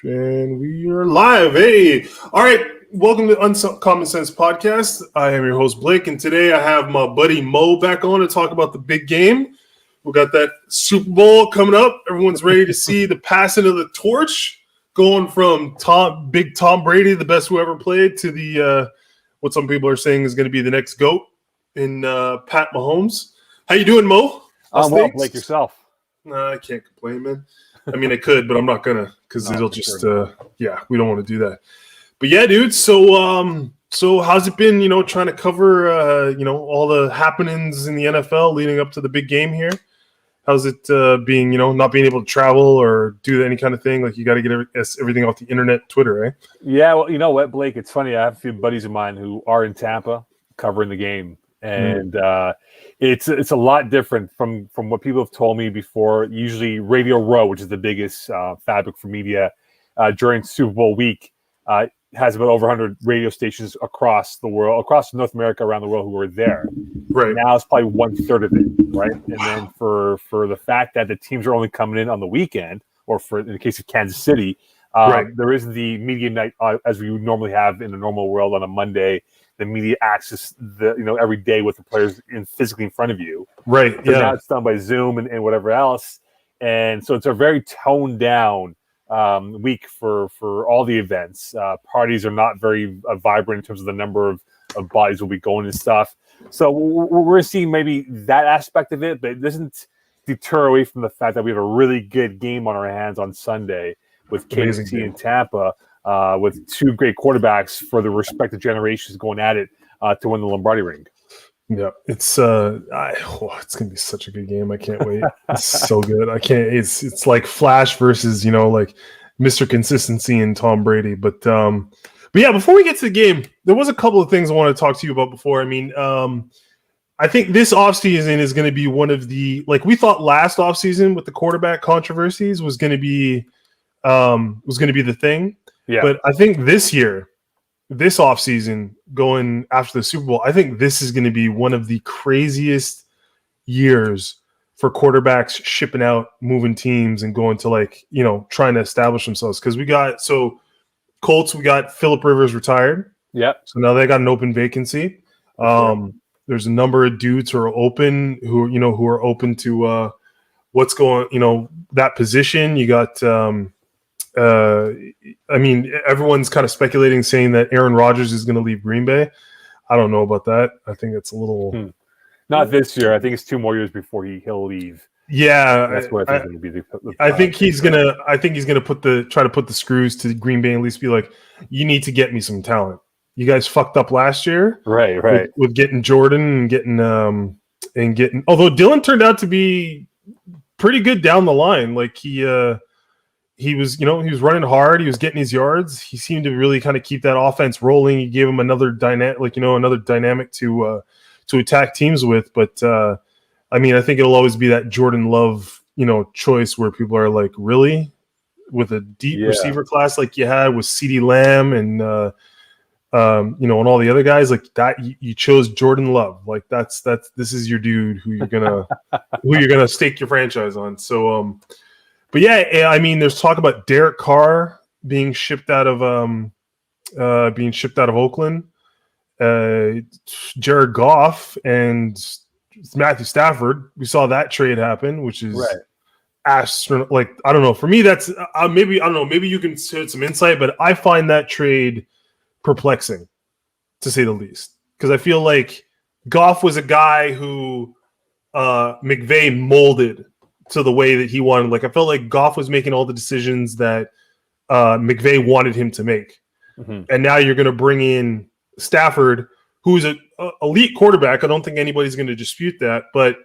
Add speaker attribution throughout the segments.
Speaker 1: And we are live. Hey, all right. Welcome to Uncommon Sense Podcast. I am your host, Blake, and today I have my buddy Moe back on to talk about the big game. We got that Super Bowl coming up. Everyone's ready to see the passing of the torch, going from Big Tom Brady, the best who ever played, to the what some people are saying is going to be the next GOAT in Pat Mahomes. How you doing, Moe?
Speaker 2: I'm well, Blake, yourself.
Speaker 1: Nah, I can't complain, man. I mean, I could, but I'm not gonna because it'll just we don't want to do that. But yeah, dude. So how's it been? Trying to cover all the happenings in the NFL leading up to the big game here. How's it being? Not being able to travel or do any kind of thing. Like you got to get everything off the internet, Twitter, right?
Speaker 2: Yeah. Well, you know what, Blake? It's funny. I have a few buddies of mine who are in Tampa covering the game, and it's a lot different from what people have told me before. Usually Radio Row, which is the biggest fabric for media during Super Bowl week, has about over 100 radio stations across the world, across North America, around the world, who are there.
Speaker 1: Right
Speaker 2: now, it's probably 1/3 of it, right? And then for the fact that the teams are only coming in on the weekend, or in the case of Kansas City, there isn't the media night as we would normally have in the normal world on a Monday. The media access every day with the players physically in front of you.
Speaker 1: Right.
Speaker 2: So now it's done by Zoom and whatever else. And so it's a very toned down week for all the events. Parties are not very vibrant in terms of the number of bodies will be going and stuff. So we're seeing maybe that aspect of it, but it doesn't deter away from the fact that we have a really good game on our hands on Sunday with KC and Tampa. With two great quarterbacks for the respective generations going at it to win the Lombardi ring.
Speaker 1: Yeah, it's gonna be such a good game. I can't wait. It's so good. I can't. It's like Flash versus like Mr. Consistency and Tom Brady. But yeah, before we get to the game, there was a couple of things I want to talk to you about before. I mean, I think this offseason is going to be one of the we thought last offseason with the quarterback controversies was going to be the thing.
Speaker 2: Yeah.
Speaker 1: But I think this offseason, going after the Super Bowl, I think this is going to be one of the craziest years for quarterbacks shipping out, moving teams, and going to trying to establish themselves. Because we got Phillip Rivers retired.
Speaker 2: Yeah.
Speaker 1: So now they got an open vacancy. There's a number of dudes who are open, who are open to what's going, that position. You got I mean, everyone's kind of speculating, saying that Aaron Rodgers is going to leave Green Bay. I don't know about that. I think it's a little
Speaker 2: not this year. I think it's 2 more years before he'll leave.
Speaker 1: Yeah,
Speaker 2: that's what I think going to be.
Speaker 1: I think he's gonna try to put the screws to Green Bay and at least be like, you need to get me some talent. You guys fucked up last year,
Speaker 2: right?
Speaker 1: With getting Jordan and getting. Although Dylan turned out to be pretty good down the line, he was running hard. He was getting his yards. He seemed to really kind of keep that offense rolling. He gave him another dynamic to attack teams with. But I mean, I think it'll always be that Jordan Love, choice where people are like, really, with a deep receiver class like you had with CeeDee Lamb and and all the other guys like that. You chose Jordan Love. Like this is your dude who you're gonna stake your franchise on. So. But yeah, I mean, there's talk about Derek Carr being shipped out of Oakland, Jared Goff and Matthew Stafford. We saw that trade happen, which is astronomical. I don't know. For me, that's maybe I don't know. Maybe you can shed some insight, but I find that trade perplexing, to say the least, because I feel like Goff was a guy who McVay molded to the way that he wanted. I felt like Goff was making all the decisions that McVay wanted him to make. Mm-hmm. And now you're going to bring in Stafford, who's an elite quarterback. I don't think anybody's going to dispute that. But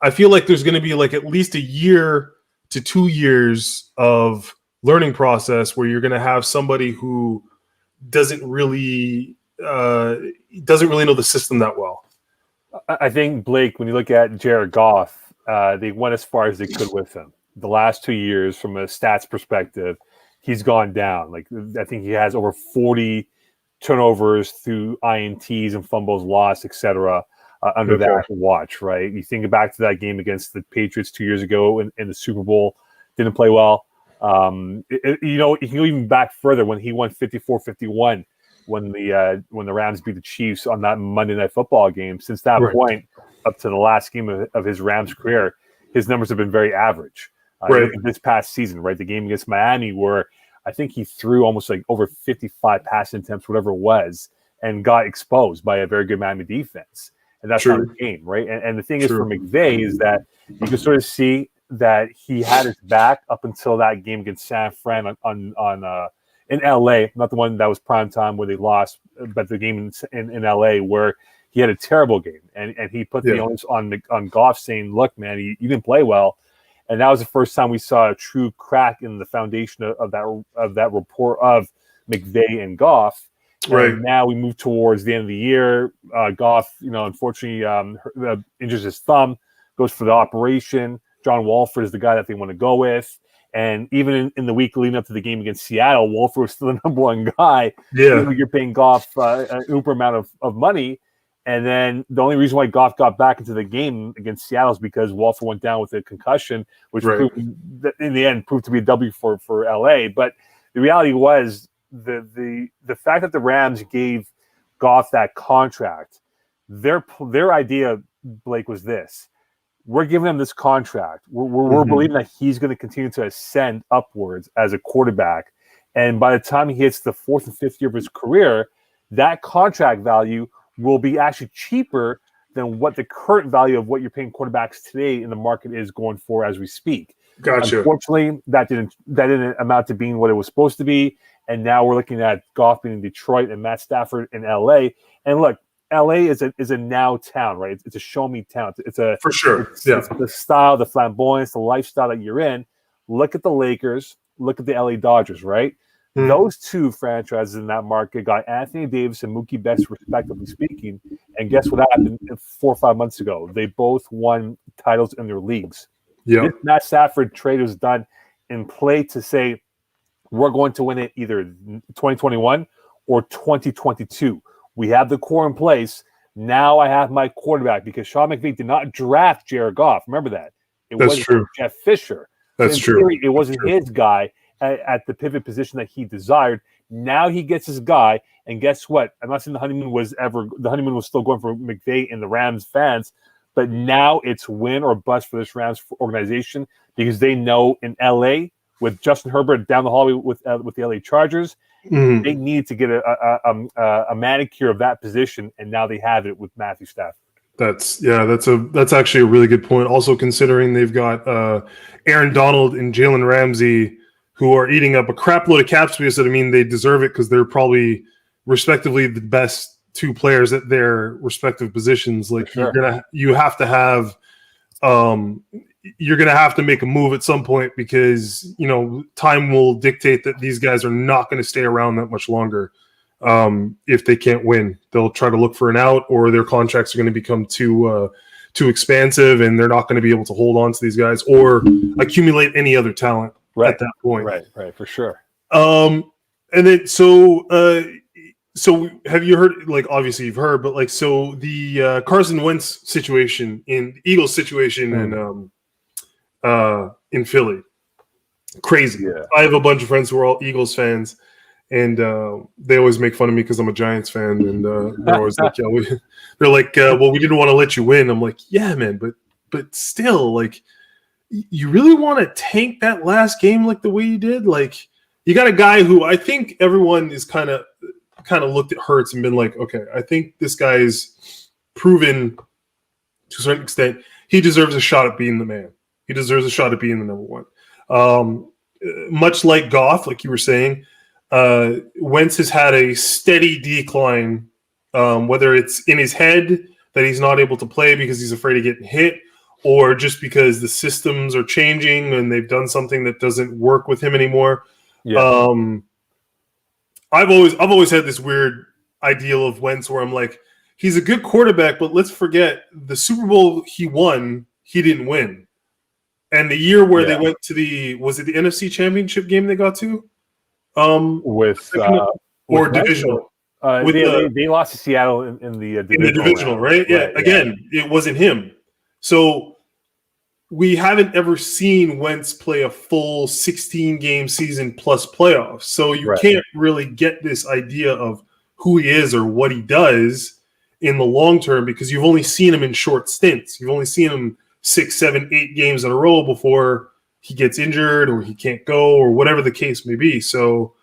Speaker 1: I feel like there's going to be at least a year to 2 years of learning process where you're going to have somebody who doesn't really know the system that well.
Speaker 2: I think, Blake, when you look at Jared Goff, they went as far as they could with him. The last 2 years, from a stats perspective, he's gone down. I think he has over 40 turnovers through INTs and fumbles lost, etc. Under that watch, right? You think back to that game against the Patriots 2 years ago in the Super Bowl, didn't play well. You know, you can go even back further when he won 54-51 when the Rams beat the Chiefs on that Monday Night Football game. Since that point, up to the last game of his Rams career, his numbers have been very average. This past season, right, the game against Miami, where I think he threw almost like over 55 passing attempts, whatever it was, and got exposed by a very good Miami defense. And that's not the game, right? And the thing is for McVay is that you can sort of see that he had his back up until that game against San Fran in LA, not the one that was prime time where they lost, but the game in LA where he had a terrible game, and he put the onus on Goff, saying, "Look, man, you didn't play well," and that was the first time we saw a true crack in the foundation of that rapport of McVay and Goff. Right. And now we move towards the end of the year. Goff, unfortunately, injures his thumb, goes for the operation. John Wolford is the guy that they want to go with. And even in the week leading up to the game against Seattle, Wolford was still the number one guy. Yeah. You're paying Goff an uber amount of money. And then the only reason why Goff got back into the game against Seattle is because Wolford went down with a concussion, which in the end proved to be a W for LA. But the reality was the fact that the Rams gave Goff that contract, their idea, Blake, was this. We're giving him this contract. We're believing that he's going to continue to ascend upwards as a quarterback. And by the time he hits the 4th and 5th year of his career, that contract value will be actually cheaper than what the current value of what you're paying quarterbacks today in the market is going for as we speak. Gotcha. Unfortunately, that didn't amount to being what it was supposed to be. And now we're looking at Goff being in Detroit and Matt Stafford in LA. And look, LA is a now town, right? It's a show me town. It's for sure. It's the style, the flamboyance, the lifestyle that you're in. Look at the Lakers. Look at the LA Dodgers, right? Mm-hmm. Those two franchises in that market got Anthony Davis and Mookie Betts, respectively speaking. And guess what happened 4 or 5 months ago? They both won titles in their leagues. Yeah. This Matt Stafford trade was done in play to say we're going to win it either 2021 or 2022. We have the core in place. Now I have my quarterback because Sean McVay did not draft Jared Goff. Remember that. That's true. Jeff Fisher. That's true. Theory, it wasn't his guy at the pivot position that he desired. Now he gets his guy. And guess what? I'm not saying the honeymoon was still going for McVay and the Rams fans, but now it's win or bust for this Rams organization because they know in LA with Justin Herbert down the hallway with the LA Chargers, they need to get a manicure of that position, and now they have it with Matthew Stafford. That's actually a really good point. Also, considering they've got Aaron Donald and Jalen Ramsey, who are eating up a crap load of cap space. I mean, they deserve it because they're probably respectively the best two players at their respective positions. Like you're gonna have to make a move at some point because time will dictate that these guys are not going to stay around that much longer. If they can't win, they'll try to look for an out, or their contracts are going to become too expansive, and they're not going to be able to hold on to these guys or accumulate any other talent at that point. Right, for sure. And then so have you heard? Like, obviously you've heard, but so the Carson Wentz situation in the Eagles situation in Philly, crazy. Yeah. I have a bunch of friends who are all Eagles fans. And they always make fun of me because I'm a Giants fan, and they're always like, "Yeah, they're like, well, we didn't want to let you win." I'm like, "Yeah, man, but still, like, you really want to tank that last game like the way you did? Like, you got a guy who I think everyone is kind of looked at Hurts and been like, okay, I think this guy is proven to a certain extent he deserves a shot at being the man. He deserves a shot at being the number one. Much like Goff, like you were saying." Wentz has had a steady decline, whether it's in his head that he's not able to play because he's afraid of getting hit, or just because the systems are changing and they've done something that doesn't work with him anymore. Yeah. I've always had this weird ideal of Wentz where I'm like, he's a good quarterback, but let's forget the Super Bowl he won, he didn't win. And the year where they went to the NFC Championship game they got to? With divisional. They lost to Seattle in the divisional. In the divisional, right? Yeah. Right, again, it wasn't him. So
Speaker 1: we haven't ever seen Wentz play a full 16-game season plus playoffs. So you can't really get this idea of who he is or what he does in the long term because you've only seen him in short stints. You've only seen him 6, 7, 8 games in a row before he gets injured or he can't go or whatever the case may be. So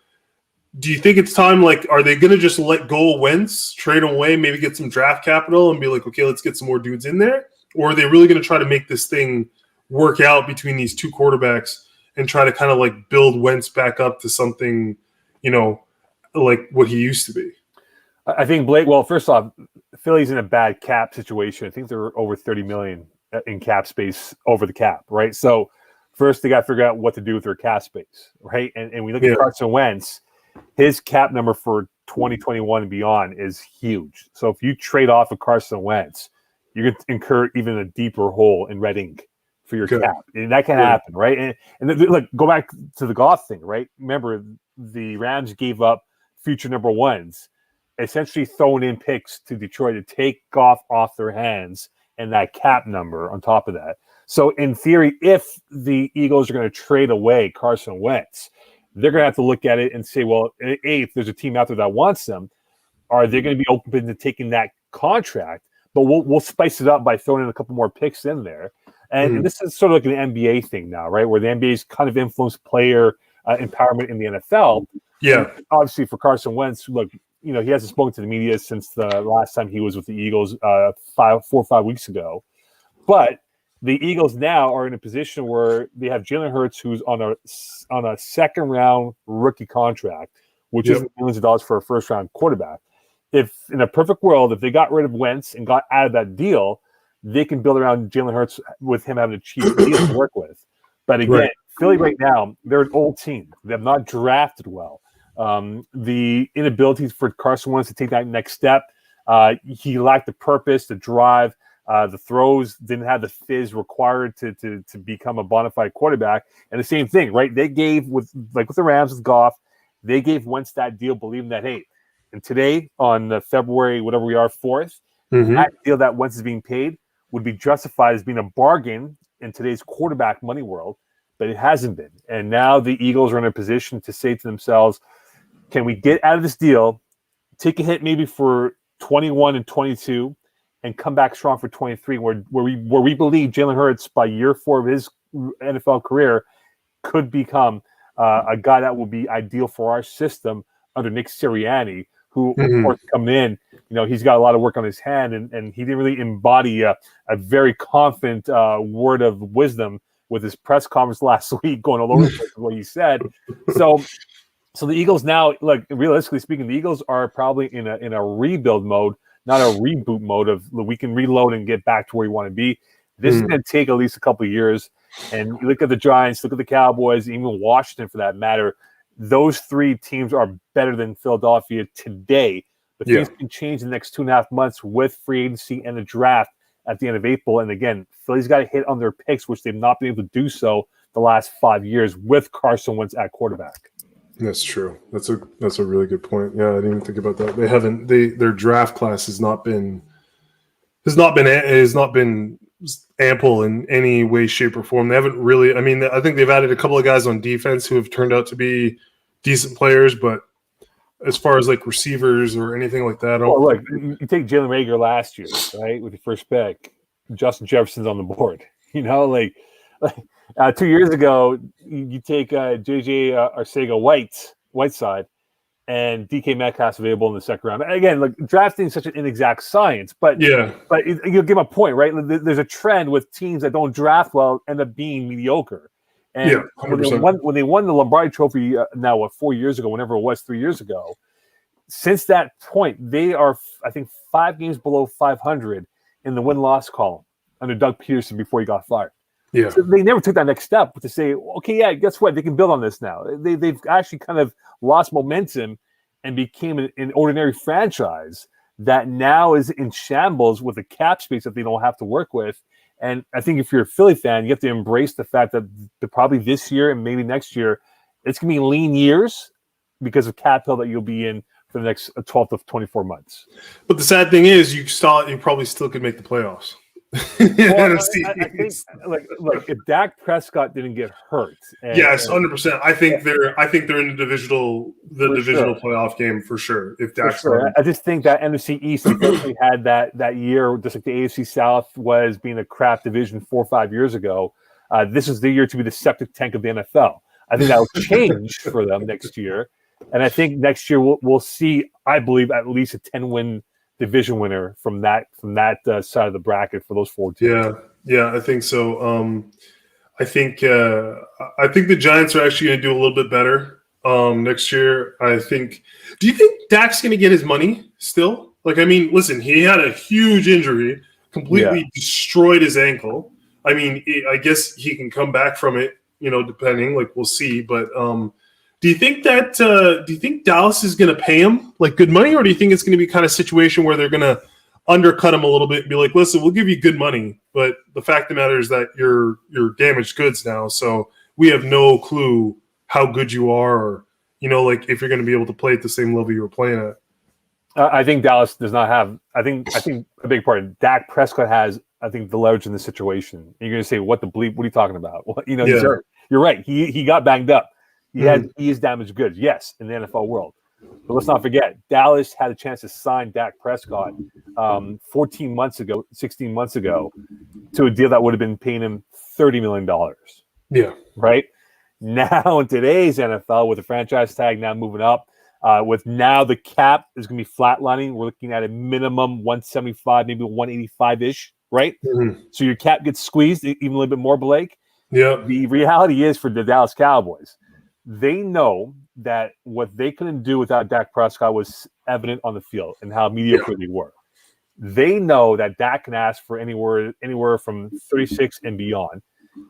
Speaker 1: do you think it's time, like, are they going to just let go of Wentz, trade him away, maybe get some draft capital and be like, okay, let's get some more dudes in there? Or are they really going to try to make this thing work out between these two quarterbacks and try to kind of like build Wentz back up to something, you know, like what he used to be?
Speaker 2: I think Blake, well, first off, Philly's in a bad cap situation. I think they're over 30 million in cap space over the cap, right? So first they got to figure out what to do with their cap space, right? And we look at Carson Wentz, his cap number for 2021 and beyond is huge. So if you trade off of Carson Wentz, you're going to incur even a deeper hole in red ink for your cap. And that can happen, right? And look, go back to the Goff thing, right? Remember, the Rams gave up future number ones, essentially throwing in picks to Detroit to take Goff off their hands and that cap number on top of that. So in theory, if the Eagles are going to trade away Carson Wentz, they're going to have to look at it and say, well, A, if there's a team out there that wants them, are they going to be open to taking that contract? But we'll spice it up by throwing in a couple more picks in there. And this is sort of like an NBA thing now, right? Where the NBA's kind of influenced player empowerment in the NFL.
Speaker 1: Yeah.
Speaker 2: And obviously for Carson Wentz, look, you know, he hasn't spoken to the media since the last time he was with the Eagles 4 or 5 weeks ago. But the Eagles now are in a position where they have Jalen Hurts, who's on a second-round rookie contract, which is millions of dollars for a first-round quarterback. If in a perfect world, if they got rid of Wentz and got out of that deal, they can build around Jalen Hurts with him having a cheap deal to work with. But again, Philly right now, they're an old team. They have not drafted well. The inability for Carson Wentz to take that next step, he lacked the purpose, the drive. The throws didn't have the fizz required to become a bona fide quarterback. And the same thing, right? They gave with the Rams with Goff, they gave Wentz that deal, believing that, hey, and today on February, whatever we are, 4th, that deal that Wentz is being paid would be justified as being a bargain in today's quarterback money world, but it hasn't been. And now the Eagles are in a position to say to themselves, can we get out of this deal, take a hit maybe for 21 and 22, and come back strong for 23, where we believe Jalen Hurts by year 4 of his NFL career could become a guy that will be ideal for our system under Nick Sirianni, who of course coming in, you know, he's got a lot of work on his hand, and he didn't really embody a very confident word of wisdom with his press conference last week, going all over the place with what he said. So the Eagles now, like realistically speaking, the Eagles are probably in a rebuild mode, not a reboot mode of we can reload and get back to where we want to be. This is going to take at least a couple of years. And you look at the Giants, look at the Cowboys, even Washington for that matter. Those 3 teams are better than Philadelphia today. But things can change in the next 2.5 months with free agency and the draft at the end of April. And again, Philly's got to hit on their picks, which they've not been able to do so the last 5 years with Carson Wentz at quarterback.
Speaker 1: That's true. That's a really good point. Yeah, I didn't even think about that. Their draft class has not been ample in any way, shape, or form. They haven't really. I mean, I think they've added a couple of guys on defense who have turned out to be decent players, but as far as like receivers or anything like that,
Speaker 2: look, you take Jalen Reagor last year, right, with the first pick. Justin Jefferson's on the board. You know, like 2 years ago, you take JJ Arcega-Whiteside, and DK Metcalf's available in the second round. Again, like drafting is such an inexact science, but you'll give a point, right? There's a trend with teams that don't draft well end up being mediocre. And when they won the Lombardi Trophy now, 4 years ago, whenever it was, 3 years ago, since that point, they are, I think, 5 games below 500 in the win-loss column under Doug Peterson before he got fired.
Speaker 1: Yeah.
Speaker 2: So they never took that next step to say, okay, yeah, guess what? They can build on this now. They've actually kind of lost momentum and became an ordinary franchise that now is in shambles with a cap space that they don't have to work with. And I think if you're a Philly fan, you have to embrace the fact that probably this year and maybe next year, it's going to be lean years because of cap hill that you'll be in for the next 12 to 24 months.
Speaker 1: But the sad thing is you probably still could make the playoffs.
Speaker 2: Well, I think like if Dak Prescott didn't get hurt,
Speaker 1: yes, 100%. I think they're in the divisional playoff game for sure. If Dak's
Speaker 2: sure. I just think that NFC East unfortunately had that year, just like the AFC South was being a crap division 4 or 5 years ago. This is the year to be the septic tank of the NFL. I think that will change for them next year, and I think next year we'll see. I believe at least a 10-win division winner from that side of the bracket for those 4 teams.
Speaker 1: Yeah, I think so. I think the Giants are actually going to do a little bit better next year. I think. Do you think Dak's going to get his money still? Like, I mean, listen, he had a huge injury, completely destroyed his ankle. I mean, I guess he can come back from it, depending. Like, we'll see. But do you think Dallas is going to pay him like good money, or do you think it's going to be kind of situation where they're going to undercut him a little bit and be like, listen, we'll give you good money, but the fact of the matter is that you're damaged goods now, so we have no clue how good you are, or like if you're going to be able to play at the same level you were playing at.
Speaker 2: I think Dallas does not have. I think a big part of Dak Prescott has. I think the leverage in this situation. And you're going to say, "What the bleep? What are you talking about?" Well, you're right. He got banged up. He is damaged goods. Yes, in the NFL world. But let's not forget, Dallas had a chance to sign Dak Prescott 16 months ago, to a deal that would have been paying him $30 million.
Speaker 1: Yeah. Right?
Speaker 2: Now in today's NFL, with the franchise tag now moving up, with now the cap is going to be flatlining. We're looking at a minimum 175, maybe 185-ish, right? Mm-hmm. So your cap gets squeezed even a little bit more, Blake.
Speaker 1: Yeah.
Speaker 2: The reality is for the Dallas Cowboys, they know that what they couldn't do without Dak Prescott was evident on the field and how mediocre they were. They know that Dak can ask for anywhere from 36 and beyond.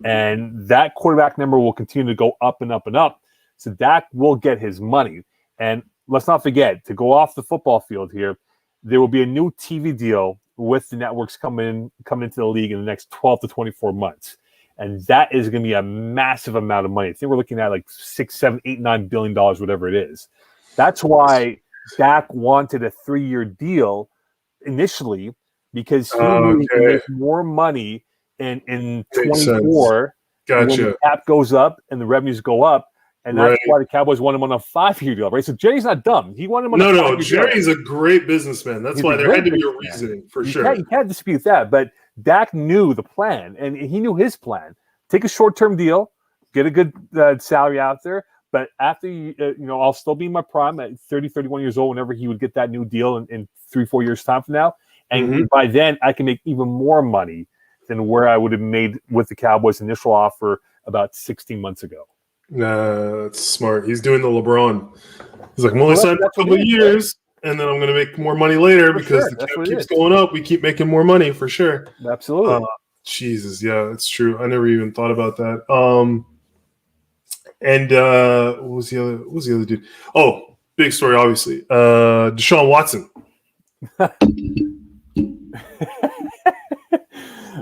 Speaker 2: And that quarterback number will continue to go up and up and up. So Dak will get his money. And let's not forget, to go off the football field here, there will be a new TV deal with the networks coming into the league in the next 12 to 24 months. And that is going to be a massive amount of money. I think we're looking at like $6, $7, $8, $9 billion, whatever it is. That's why Dak wanted a 3-year deal initially, because he knew he could make more money in 24 when the cap goes up and the revenues go up. And that's why the Cowboys want him on a 5-year deal, right? So Jerry's not dumb. He wanted him on a 5-year deal.
Speaker 1: Jerry's a great businessman. That's why there had to be a reasoning, for sure.
Speaker 2: You can't dispute that, but Dak knew the plan, and he knew his plan. Take a short-term deal, get a good salary out there, but after, I'll still be in my prime at 30, 31 years old whenever he would get that new deal in 3-4 years' time from now. And by then, I can make even more money than where I would have made with the Cowboys' initial offer about 16 months ago.
Speaker 1: Nah, that's smart. He's doing the LeBron. He's like, I'm only signed for a couple of years, and then I'm going to make more money later because the cap keeps going up. We keep making more money for sure.
Speaker 2: Absolutely.
Speaker 1: Jesus, yeah, that's true. I never even thought about that. And what was the other dude? Oh, big story, obviously. Deshaun Watson.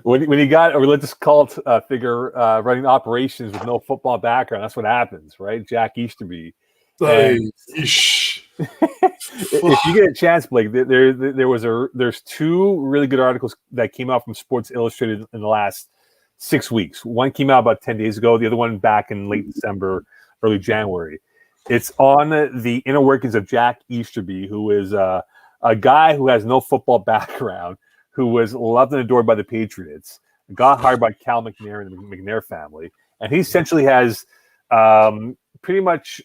Speaker 2: When you got a religious cult figure running operations with no football background, that's what happens, right? Jack Easterby.
Speaker 1: If
Speaker 2: you get a chance, Blake, there's 2 really good articles that came out from Sports Illustrated in the last 6 weeks. One came out about 10 days ago. The other one back in late December, early January. It's on the inner workings of Jack Easterby, who is a guy who has no football background, who was loved and adored by the Patriots, got hired by Cal McNair and the McNair family, and he essentially has pretty much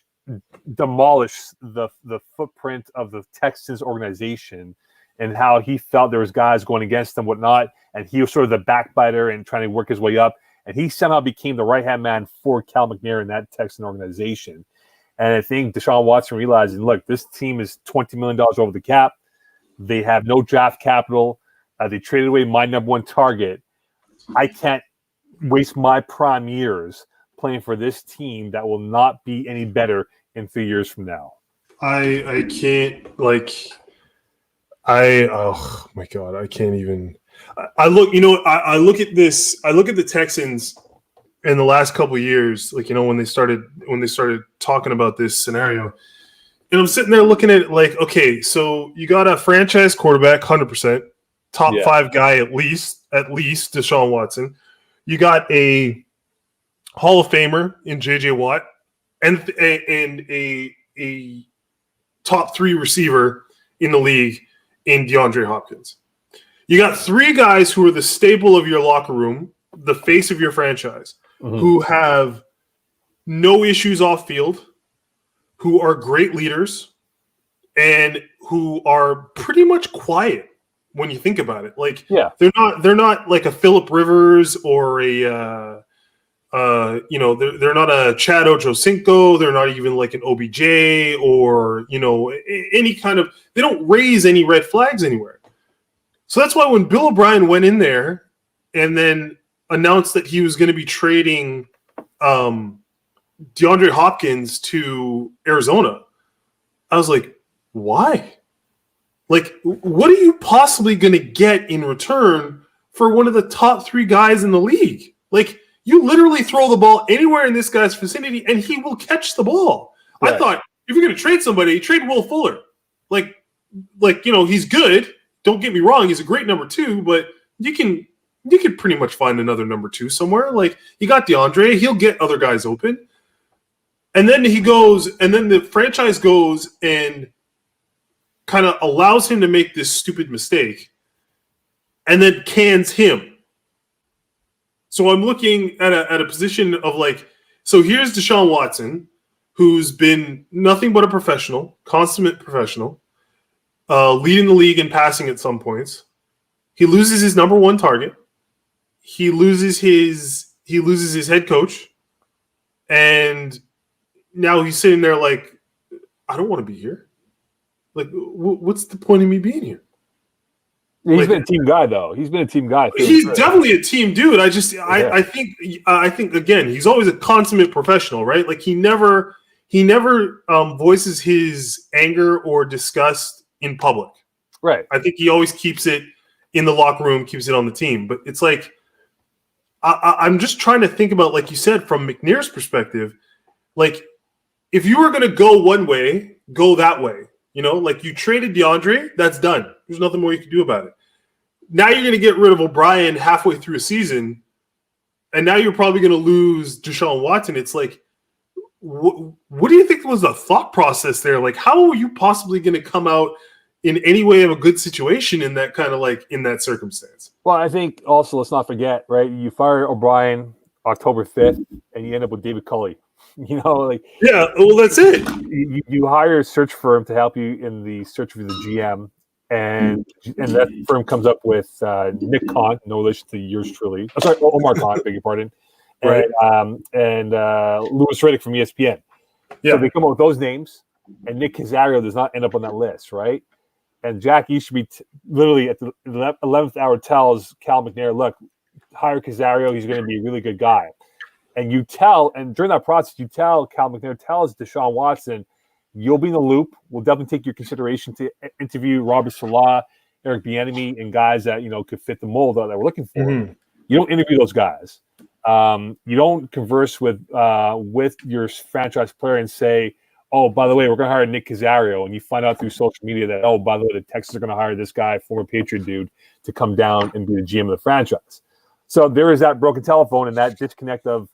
Speaker 2: demolished the footprint of the Texans organization, and how he felt there was guys going against him, whatnot, and he was sort of the backbiter and trying to work his way up, and he somehow became the right-hand man for Cal McNair in that Texan organization. And I think Deshaun Watson realizing, look, this team is $20 million over the cap. They have no draft capital. They traded away my number 1 target. I can't waste my prime years playing for this team that will not be any better in 3 years from now.
Speaker 1: I can't, oh my God, I can't even. I look at this. I look at the Texans in the last couple of years, when they started talking about this scenario, and I'm sitting there looking at it like, okay, so you got a franchise quarterback, 100%. top 5 guy at least Deshaun Watson. You got a Hall of Famer in J.J. Watt and a top 3 receiver in the league in DeAndre Hopkins. You got 3 guys who are the staple of your locker room, the face of your franchise, who have no issues off field, who are great leaders, and who are pretty much quiet when you think about it. Like, they're not like a Phillip Rivers or a they're not a Chad Ochocinco. They're not even like an OBJ or any kind of. They don't raise any red flags anywhere. So that's why when Bill O'Brien went in there and then announced that he was going to be trading DeAndre Hopkins to Arizona, I was like, why? Like, what are you possibly going to get in return for one of the top 3 guys in the league? Like, you literally throw the ball anywhere in this guy's vicinity, and he will catch the ball. Right. I thought, if you're going to trade somebody, trade Will Fuller. Like he's good. Don't get me wrong; he's a great number 2, but you can pretty much find another number 2 somewhere. Like, you got DeAndre, he'll get other guys open, and then the franchise goes and kind of allows him to make this stupid mistake, and then cans him. So I'm looking at a position of like, so here's Deshaun Watson, who's been nothing but a professional, consummate professional, leading the league in passing at some points. He loses his number 1 target. He loses his head coach, and now he's sitting there like, I don't want to be here. Like, what's the point of me being here?
Speaker 2: He's been a team guy, though. He's been a team guy.
Speaker 1: He's definitely a team dude. I think again, he's always a consummate professional, right? Like, he never voices his anger or disgust in public.
Speaker 2: Right.
Speaker 1: I think he always keeps it in the locker room, keeps it on the team. But it's like, I'm just trying to think about, like you said, from McNair's perspective, like, if you were going to go one way, go that way. Like, you traded DeAndre, that's done. There's nothing more you can do about it. Now you're going to get rid of O'Brien halfway through a season, and now you're probably going to lose Deshaun Watson. It's like, what do you think was the thought process there? Like, how are you possibly going to come out in any way of a good situation in that kind of like in that circumstance?
Speaker 2: Well, I think also, let's not forget, right? You fire O'Brien October 5th, and you end up with David Culley. Yeah,
Speaker 1: well, that's it.
Speaker 2: You hire a search firm to help you in the search for the GM, and that firm comes up with Nick Khan, no relation to yours truly. Oh, sorry, Omar Khan, beg your pardon,
Speaker 1: right?
Speaker 2: And Louis Riddick from ESPN.
Speaker 1: Yeah,
Speaker 2: so they come up with those names, and Nick Casario does not end up on that list, right? And Jack Easterby literally at the 11th hour tells Cal McNair, "Look, hire Casario. He's going to be a really good guy." And during that process, Cal McNair tells Deshaun Watson, you'll be in the loop. We'll definitely take your consideration to interview Robert Salah, Eric Bieniemy, and guys that, could fit the mold that we're looking for. Mm-hmm. You don't interview those guys. You don't converse with your franchise player and say, oh, by the way, we're going to hire Nick Casario. And you find out through social media that, oh, by the way, the Texans are going to hire this guy, former Patriot dude, to come down and be the GM of the franchise. So there is that broken telephone and that disconnect of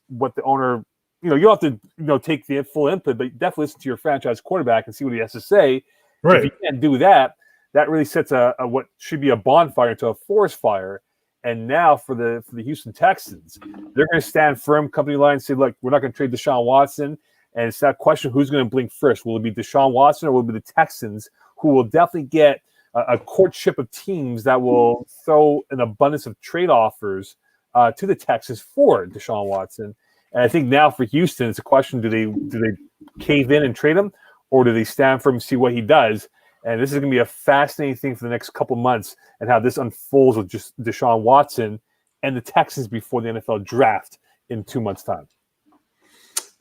Speaker 2: what the owner, you have to, take the full input, but definitely listen to your franchise quarterback and see what he has to say.
Speaker 1: Right.
Speaker 2: If you can't do that, that really sets a what should be a bonfire into a forest fire. And now for the Houston Texans, they're going to stand firm, company line, and say, look, we're not going to trade Deshaun Watson. And it's that question, who's going to blink first? Will it be Deshaun Watson or will it be the Texans, who will definitely get a courtship of teams that will throw an abundance of trade offers to the Texans for Deshaun Watson? And I think now for Houston, it's a question: do they cave in and trade him, or do they stand for him and see what he does? And this is going to be a fascinating thing for the next couple months, and how this unfolds with just Deshaun Watson and the Texans before the NFL draft in 2 months' time.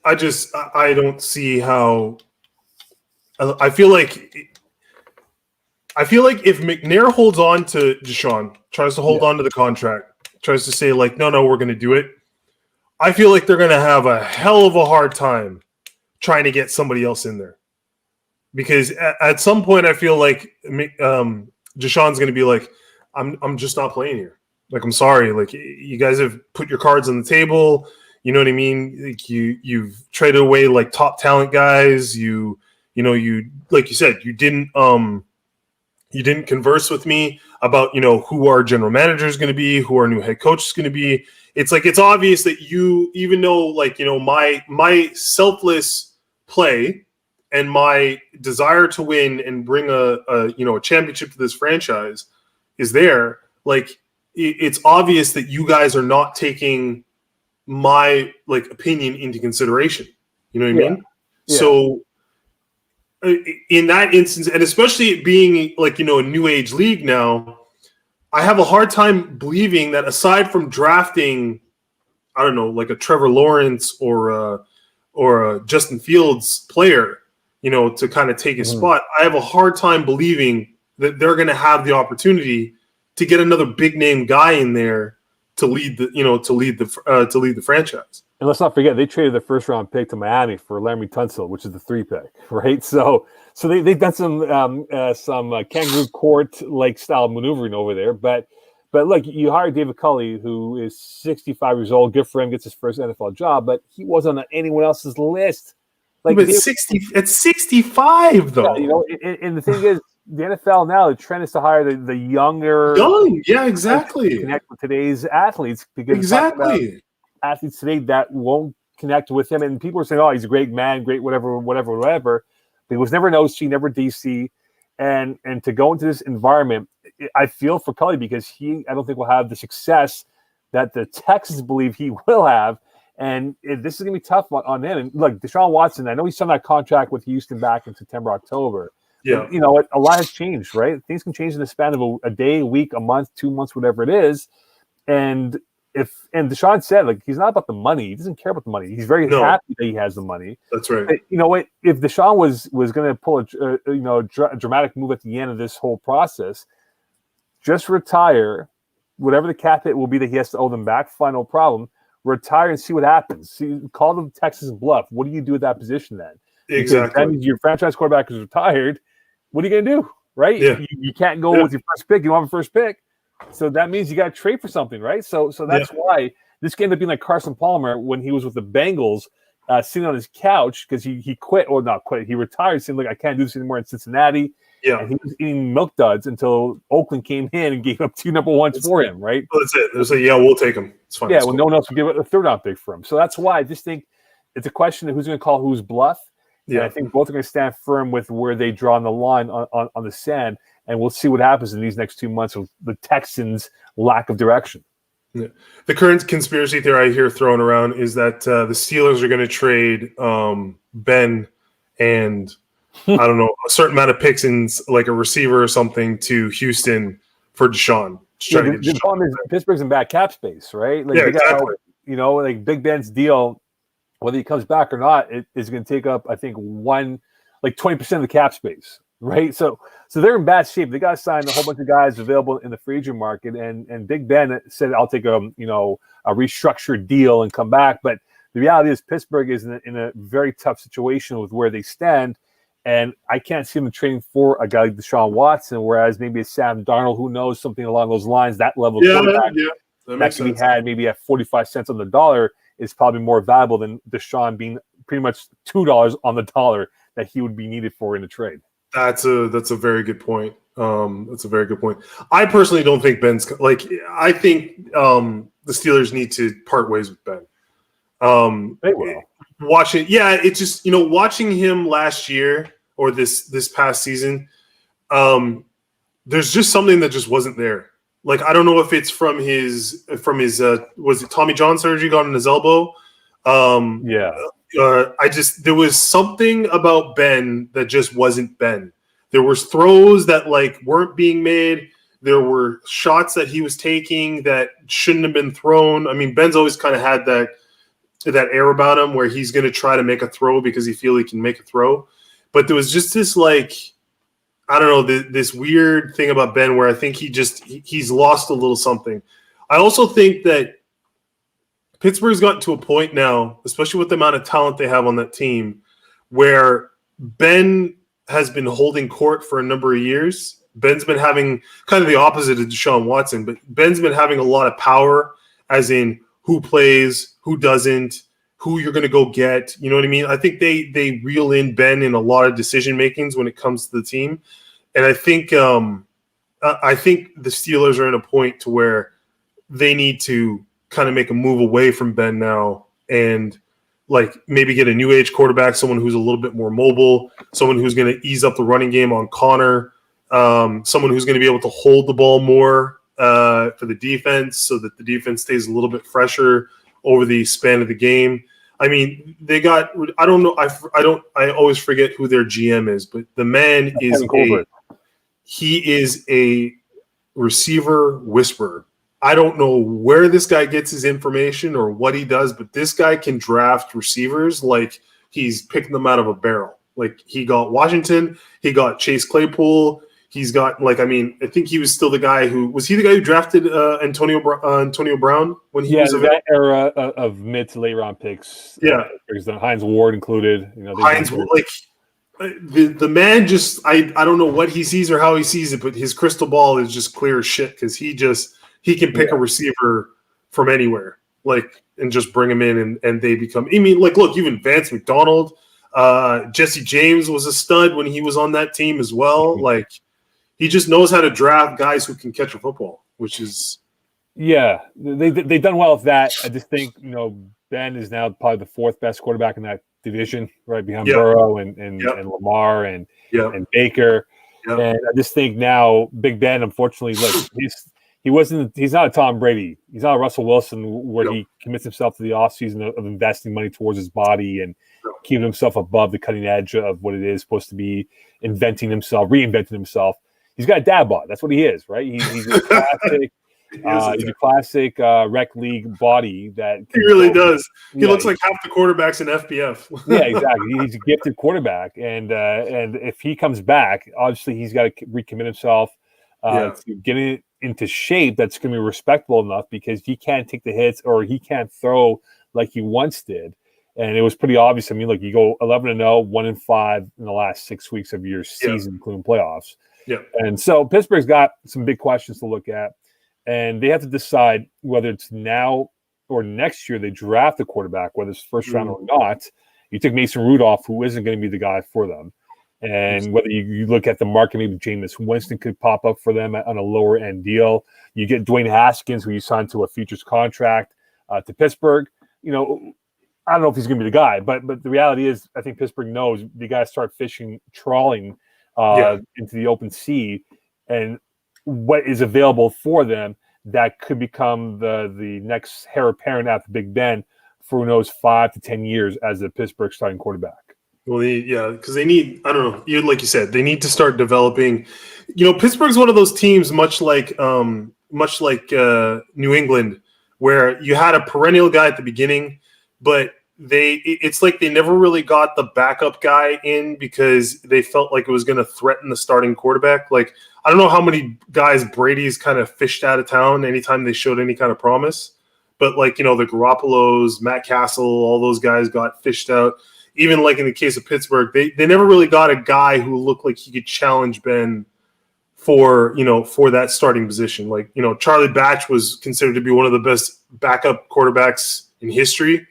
Speaker 1: I don't see how. I feel like if McNair holds on to Deshaun, tries to hold on to the contract, tries to say like, no, we're going to do it, I feel like they're going to have a hell of a hard time trying to get somebody else in there. Because at some point, I feel like Deshaun's going to be like, I'm just not playing here. Like, I'm sorry. Like, you guys have put your cards on the table. You know what I mean? Like, you've traded away like top talent guys. You like you said, you didn't converse with me about, who our general manager is going to be, who our new head coach is going to be. It's like, it's obvious that you, even though like, my selfless play and my desire to win and bring a championship to this franchise is there. Like, it's obvious that you guys are not taking my like opinion into consideration. You know what I mean? Yeah. So in that instance, and especially it being like, a new age league now, I have a hard time believing that aside from drafting, I don't know, like a Trevor Lawrence or a Justin Fields player, to kind of take his spot, I have a hard time believing that they're going to have the opportunity to get another big name guy in there to lead the franchise.
Speaker 2: And let's not forget, they traded their first round pick to Miami for Laremy Tunsil, which is the 3 pick, right? So they've done some kangaroo court like style maneuvering over there. But look, you hired David Culley, who is 65 years old. Good for him, gets his first NFL job, but he wasn't on anyone else's list.
Speaker 1: Like, but 65 though.
Speaker 2: Yeah, and the thing is, the NFL now, the trend is to hire the younger,
Speaker 1: exactly,
Speaker 2: connect with today's athletes, because
Speaker 1: exactly
Speaker 2: athletes today that won't connect with him, and people are saying, "Oh, he's a great man, great whatever." But he was never an OC, never DC, and to go into this environment, I feel for Culley because I don't think will have the success that the Texans believe he will have. And this is going to be tough on him. And look, Deshaun Watson, I know he signed that contract with Houston back in September, October.
Speaker 1: Yeah.
Speaker 2: But, a lot has changed, right? Things can change in the span of a day, a week, a month, 2 months, whatever it is. And Deshaun said, like, he's not about the money. He doesn't care about the money. He's very happy that he has the money.
Speaker 1: That's right.
Speaker 2: But, you know what? If Deshaun was going to pull a dramatic move at the end of this whole process, just retire, whatever the cap hit will be that he has to owe them back, fine, no problem. Retire and see what happens. Call the Texas bluff. What do you do at that position then?
Speaker 1: Exactly.
Speaker 2: That means your franchise quarterback is retired. What are you going to do, right?
Speaker 1: Yeah.
Speaker 2: You can't go with your first pick. You don't have a first pick. So that means you got to trade for something, right? So that's why this game ended up being like Carson Palmer when he was with the Bengals, sitting on his couch because he quit, or not quit. He retired, saying, "Look, I can't do this anymore in Cincinnati."
Speaker 1: Yeah.
Speaker 2: And he was eating milk duds until Oakland came in and gave up 2 number ones for him, right?
Speaker 1: Well, that's it. They say, "Yeah, we'll take him." It's fine.
Speaker 2: Yeah, well, no one else would give it a 3rd-round pick for him. So that's why I just think it's a question of who's going to call who's bluff. Yeah, and I think both are going to stand firm with where they draw the line on the sand, and we'll see what happens in these next 2 months with the Texans' lack of direction.
Speaker 1: Yeah. The current conspiracy theory I hear thrown around is that the Steelers are going to trade Ben and I don't know, a certain amount of picks in like a receiver or something to Houston for Deshaun.
Speaker 2: The problem is Pittsburgh's in bad cap space, right? Like,
Speaker 1: exactly.
Speaker 2: Like Big Ben's deal, whether he comes back or not, it is going to take up, I think, 20% of the cap space, right? So they're in bad shape. They got to sign a whole bunch of guys available in the free agent market, and Big Ben said, "I'll take a restructured deal and come back." But the reality is Pittsburgh is in a very tough situation with where they stand. And I can't see them trading for a guy like Deshaun Watson, whereas maybe a Sam Darnold, who knows, something along those lines, that level of quarterback that can be had maybe at 45 cents on the dollar is probably more valuable than Deshaun being pretty much $2 on the dollar that he would be needed for in a trade.
Speaker 1: That's a very good point. That's a very good point. I personally don't think Ben's like. I think the Steelers need to part ways with Ben.
Speaker 2: They will.
Speaker 1: It's just watching him last year or this past season. There's just something that just wasn't there. Like, I don't know if it's from his was it Tommy John surgery got on his elbow?
Speaker 2: There
Speaker 1: was something about Ben that just wasn't Ben. There was throws that like weren't being made. There were shots that he was taking that shouldn't have been thrown. I mean, Ben's always kind of had that air about him where he's going to try to make a throw because he feels he can make a throw. But there was just this, like, I don't know, this weird thing about Ben where I think he's lost a little something. I also think that Pittsburgh's gotten to a point now, especially with the amount of talent they have on that team, where Ben has been holding court for a number of years Ben's been having kind of the opposite of Deshaun Watson, but Ben's been having a lot of power, as in who plays, who doesn't, who you're going to go get. You know what I mean? I think they reel in Ben in a lot of decision makings when it comes to the team, and I think the Steelers are in a point to where they need to kind of make a move away from Ben now and like maybe get a new age quarterback, someone who's a little bit more mobile, someone who's going to ease up the running game on Connor, someone who's going to be able to hold the ball more for the defense so that the defense stays a little bit fresher over the span of the game. I mean, they got, I don't know. I always forget who their GM is, but the man he is a receiver whisperer. I don't know where this guy gets his information or what he does, but this guy can draft receivers like he's picking them out of a barrel. Like he got Washington, he got Chase Claypool, he's got I think he was still the guy who drafted Antonio Brown when he was
Speaker 2: that era of mid to late round picks.
Speaker 1: Yeah,
Speaker 2: because Hines Ward included.
Speaker 1: Hines the man just I don't know what he sees or how he sees it, but his crystal ball is just clear as shit because he can pick a receiver from anywhere, and just bring him in and they become. I mean, look, even Vance McDonald, Jesse James was a stud when he was on that team as well.
Speaker 2: Mm-hmm.
Speaker 1: He just knows how to draft guys who can catch a football, which is
Speaker 2: they've done well with that. I just think Ben is now probably the fourth best quarterback in that division, right behind Burrow and Lamar and Baker. Yep. And I just think now Big Ben, unfortunately, he's not a Tom Brady. He's not a Russell Wilson where he commits himself to the offseason of investing money towards his body and keeping himself above the cutting edge of what it is supposed to be, reinventing himself. He's got a dad bod. That's what he is, right? He's a classic. He's a classic rec league body that
Speaker 1: he really does. He looks like half the quarterbacks in FBF.
Speaker 2: Yeah, exactly. He's a gifted quarterback, and if he comes back, obviously he's got to recommit himself to getting it into shape that's going to be respectable enough because he can't take the hits or he can't throw like he once did. And it was pretty obvious. I mean, look, you go 11-0, 1-5 in the last 6 weeks of your season, including playoffs. Yeah. And so Pittsburgh's got some big questions to look at. And they have to decide whether it's now or next year they draft a quarterback, whether it's first round or not. You take Mason Rudolph, who isn't going to be the guy for them. And whether you look at the market, maybe Jameis Winston could pop up for them on a lower end deal. You get Dwayne Haskins, who you signed to a futures contract to Pittsburgh. I don't know if he's going to be the guy, but the reality is I think Pittsburgh knows they got to start trawling into the open sea and what is available for them that could become the next heir apparent after Big Ben for who knows 5 to 10 years as the Pittsburgh starting quarterback.
Speaker 1: Well, because they need, I don't know, like you said, they need to start developing. Pittsburgh's one of those teams, much like New England, where you had a perennial guy at the beginning, but it's like they never really got the backup guy in because they felt like it was going to threaten the starting quarterback. I don't know how many guys Brady's kind of fished out of town anytime they showed any kind of promise, but the Garoppolos, Matt Castle, all those guys got fished out. Even in the case of Pittsburgh, they never really got a guy who looked like he could challenge Ben for that starting position. Charlie Batch was considered to be one of the best backup quarterbacks in history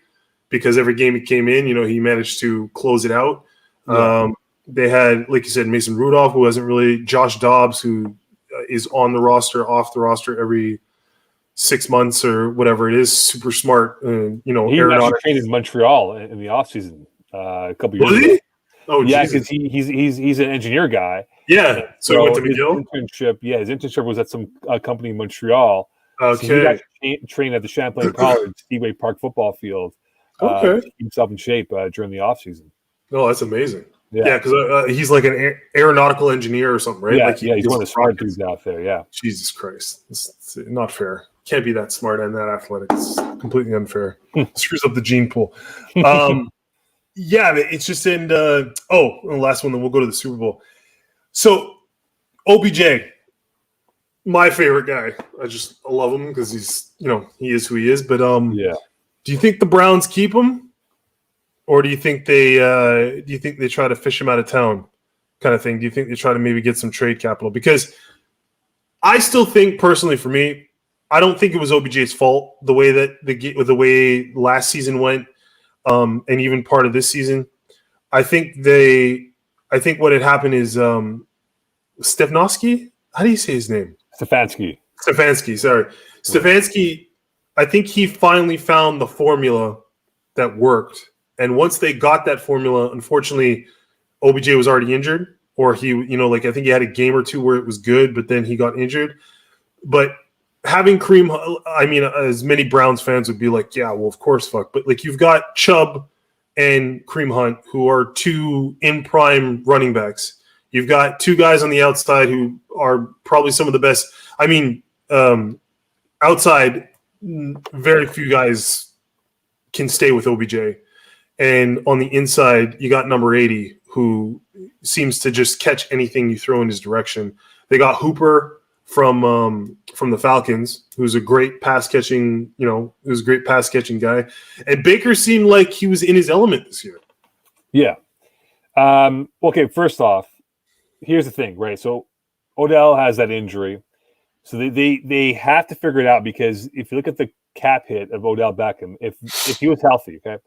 Speaker 1: because every game he came in, he managed to close it out. Yeah. They had, like you said, Mason Rudolph, who hasn't really, Josh Dobbs, who is on the roster, off the roster every 6 months or whatever it is, super smart. He
Speaker 2: actually trained in Montreal in the offseason a couple years ago. Oh, yeah, because he's an engineer guy.
Speaker 1: Yeah, so he went to McGill?
Speaker 2: His internship was at some company in Montreal.
Speaker 1: Okay.
Speaker 2: So he actually trained at the Champlain College Speedway Park football field to keep himself in shape during the offseason.
Speaker 1: Oh, that's amazing. Yeah, because he's like an aeronautical engineer or something, right?
Speaker 2: Yeah, he's one of the smart dudes out there, yeah.
Speaker 1: Jesus Christ. It's not fair. Can't be that smart and that athletic. It's completely unfair. Screws up the gene pool. It's just in the last one, then we'll go to the Super Bowl. So, OBJ, my favorite guy. I love him because he's, he is who he is. But do you think the Browns keep him? Or do you think they try to fish him out of town? kind of thing? Do you think they try to maybe get some trade capital? Because I still think, personally, for me, I don't think it was OBJ's fault the way that the way last season went, and even part of this season. I think what had happened is Stefanoski. How do you say his name?
Speaker 2: Stefanski.
Speaker 1: Sorry, Stefanski. I think he finally found the formula that worked, and once they got that formula, unfortunately, OBJ was already injured, or he, I think he had a game or two where it was good, but then he got injured. But having Kareem, I mean, as many Browns fans would be like, yeah, well, of course, fuck. But like, you've got Chubb and Kareem Hunt, who are two in prime running backs. You've got two guys on the outside who are probably some of the best. I mean, outside, very few guys can stay with OBJ. And on the inside, you got number 80, who seems to just catch anything you throw in his direction. They got Hooper from the Falcons, who's a great pass catching, guy. And Baker seemed like he was in his element this year.
Speaker 2: Yeah. Okay, first off, here's the thing, right? So Odell has that injury. So they have to figure it out, because if you look at the cap hit of Odell Beckham, if he was healthy, okay,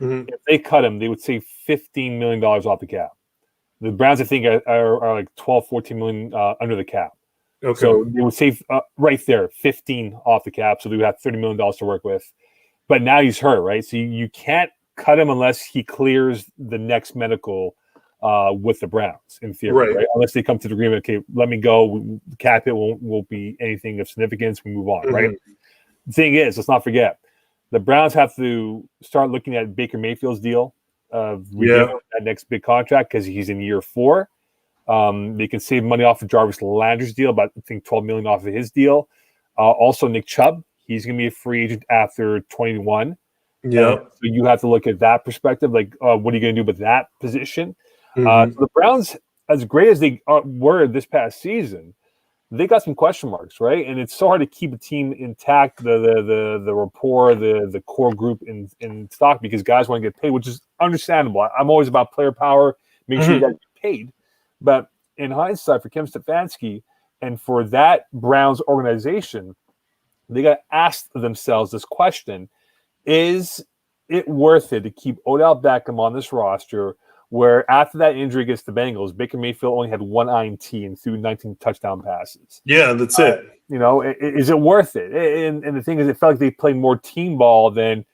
Speaker 2: if they cut him, they would save $15 million off the cap. The Browns, I think, are like 12, 14 million under the cap.
Speaker 1: Okay.
Speaker 2: So they would save right there 15 off the cap, so they would have $30 million to work with. But now he's hurt, right? So you can't cut him unless he clears the next medical with the Browns, in theory, right? Unless they come to the agreement, okay, let me go. The cap hit won't be anything of significance. We move on, right? The thing is, let's not forget, the Browns have to start looking at Baker Mayfield's deal of that next big contract, because he's in year 4. They can save money off of Jarvis Landry's deal, about I think $12 million off of his deal. Also, Nick Chubb, he's going to be a free agent after 21.
Speaker 1: Yeah.
Speaker 2: So you have to look at that perspective, like what are you going to do with that position? So the Browns, as great as they were this past season, they got some question marks, right? And it's so hard to keep a team intact, the rapport, the core group in stock, because guys want to get paid, which is understandable. I'm always about player power, make sure you guys get paid. But in hindsight, for Kim Stefanski and for that Browns organization, they got to ask themselves this question: is it worth it to keep Odell Beckham on this roster, where after that injury against the Bengals, Baker Mayfield only had 1 INT and threw 19 touchdown passes?
Speaker 1: Yeah, that's it.
Speaker 2: Is it worth it? And the thing is, it felt like they played more team ball than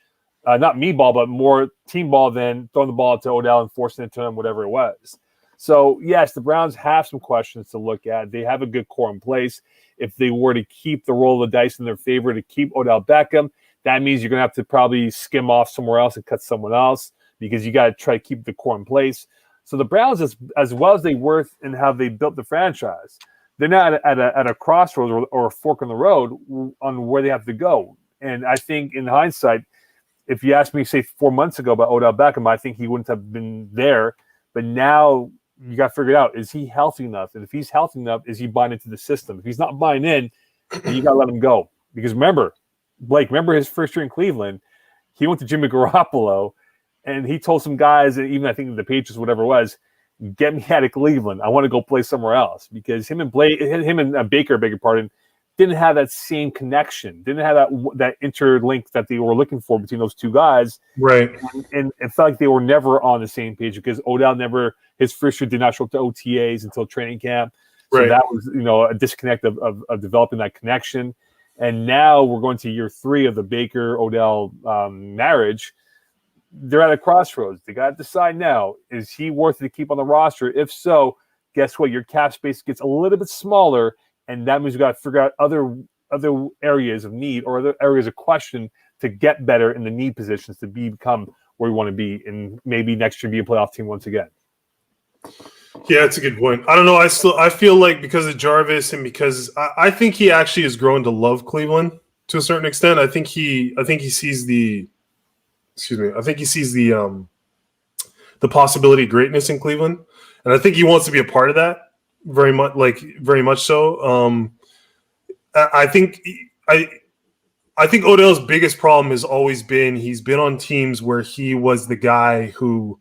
Speaker 2: not me ball, but more team ball than throwing the ball to Odell and forcing it to him, whatever it was. So, yes, the Browns have some questions to look at. They have a good core in place. If they were to keep the roll of the dice in their favor to keep Odell Beckham, that means you're going to have to probably skim off somewhere else and cut someone else, because you got to try to keep the core in place. So the Browns, as well as they were and how they built the franchise, they're now at a crossroads or a fork in the road on where they have to go. And I think in hindsight, if you asked me, say, 4 months ago about Odell Beckham, I think he wouldn't have been there. But now you got to figure it out. Is he healthy enough? And if he's healthy enough, is he buying into the system? If he's not buying in, you got to let him go. Because remember, Blake, his first year in Cleveland, he went to Jimmy Garoppolo, and he told some guys, and even I think the Patriots, whatever it was, get me out of Cleveland. I want to go play somewhere else, because him and Baker, beg your pardon, didn't have that same connection, didn't have that interlink that they were looking for between those two guys.
Speaker 1: Right.
Speaker 2: And it felt like they were never on the same page, because Odell his first year did not show up to OTAs until training camp. So that was, a disconnect of developing that connection. And now we're going to year 3 of the Baker-Odell marriage. They're at a crossroads. They got to decide now, is he worth it to keep on the roster? If so, guess what? Your cap space gets a little bit smaller, and that means you got to figure out other areas of need or other areas of question to get better in the need positions to become where we want to be, and maybe next year be a playoff team once again.
Speaker 1: Yeah, that's a good point. I don't know. I feel like because of Jarvis and because I think he actually has grown to love Cleveland to a certain extent. I think he sees the possibility of greatness in Cleveland, and I think he wants to be a part of that very much so. I think Odell's biggest problem has always been he's been on teams where he was the guy who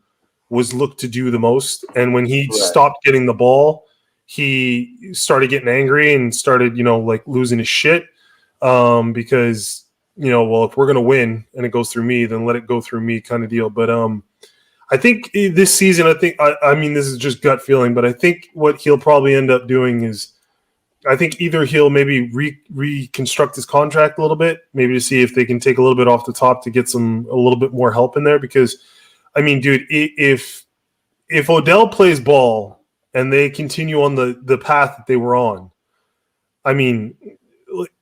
Speaker 1: was looked to do the most. And when he stopped getting the ball, he started getting angry and started, like losing his shit. Because, well, if we're going to win and it goes through me, then let it go through me kind of deal. But I think this season, I mean, this is just gut feeling, but I think what he'll probably end up doing is, I think either he'll maybe reconstruct his contract a little bit, maybe to see if they can take a little bit off the top to get a little bit more help in there. Because, I mean, dude, if Odell plays ball and they continue on the path that they were on, I mean,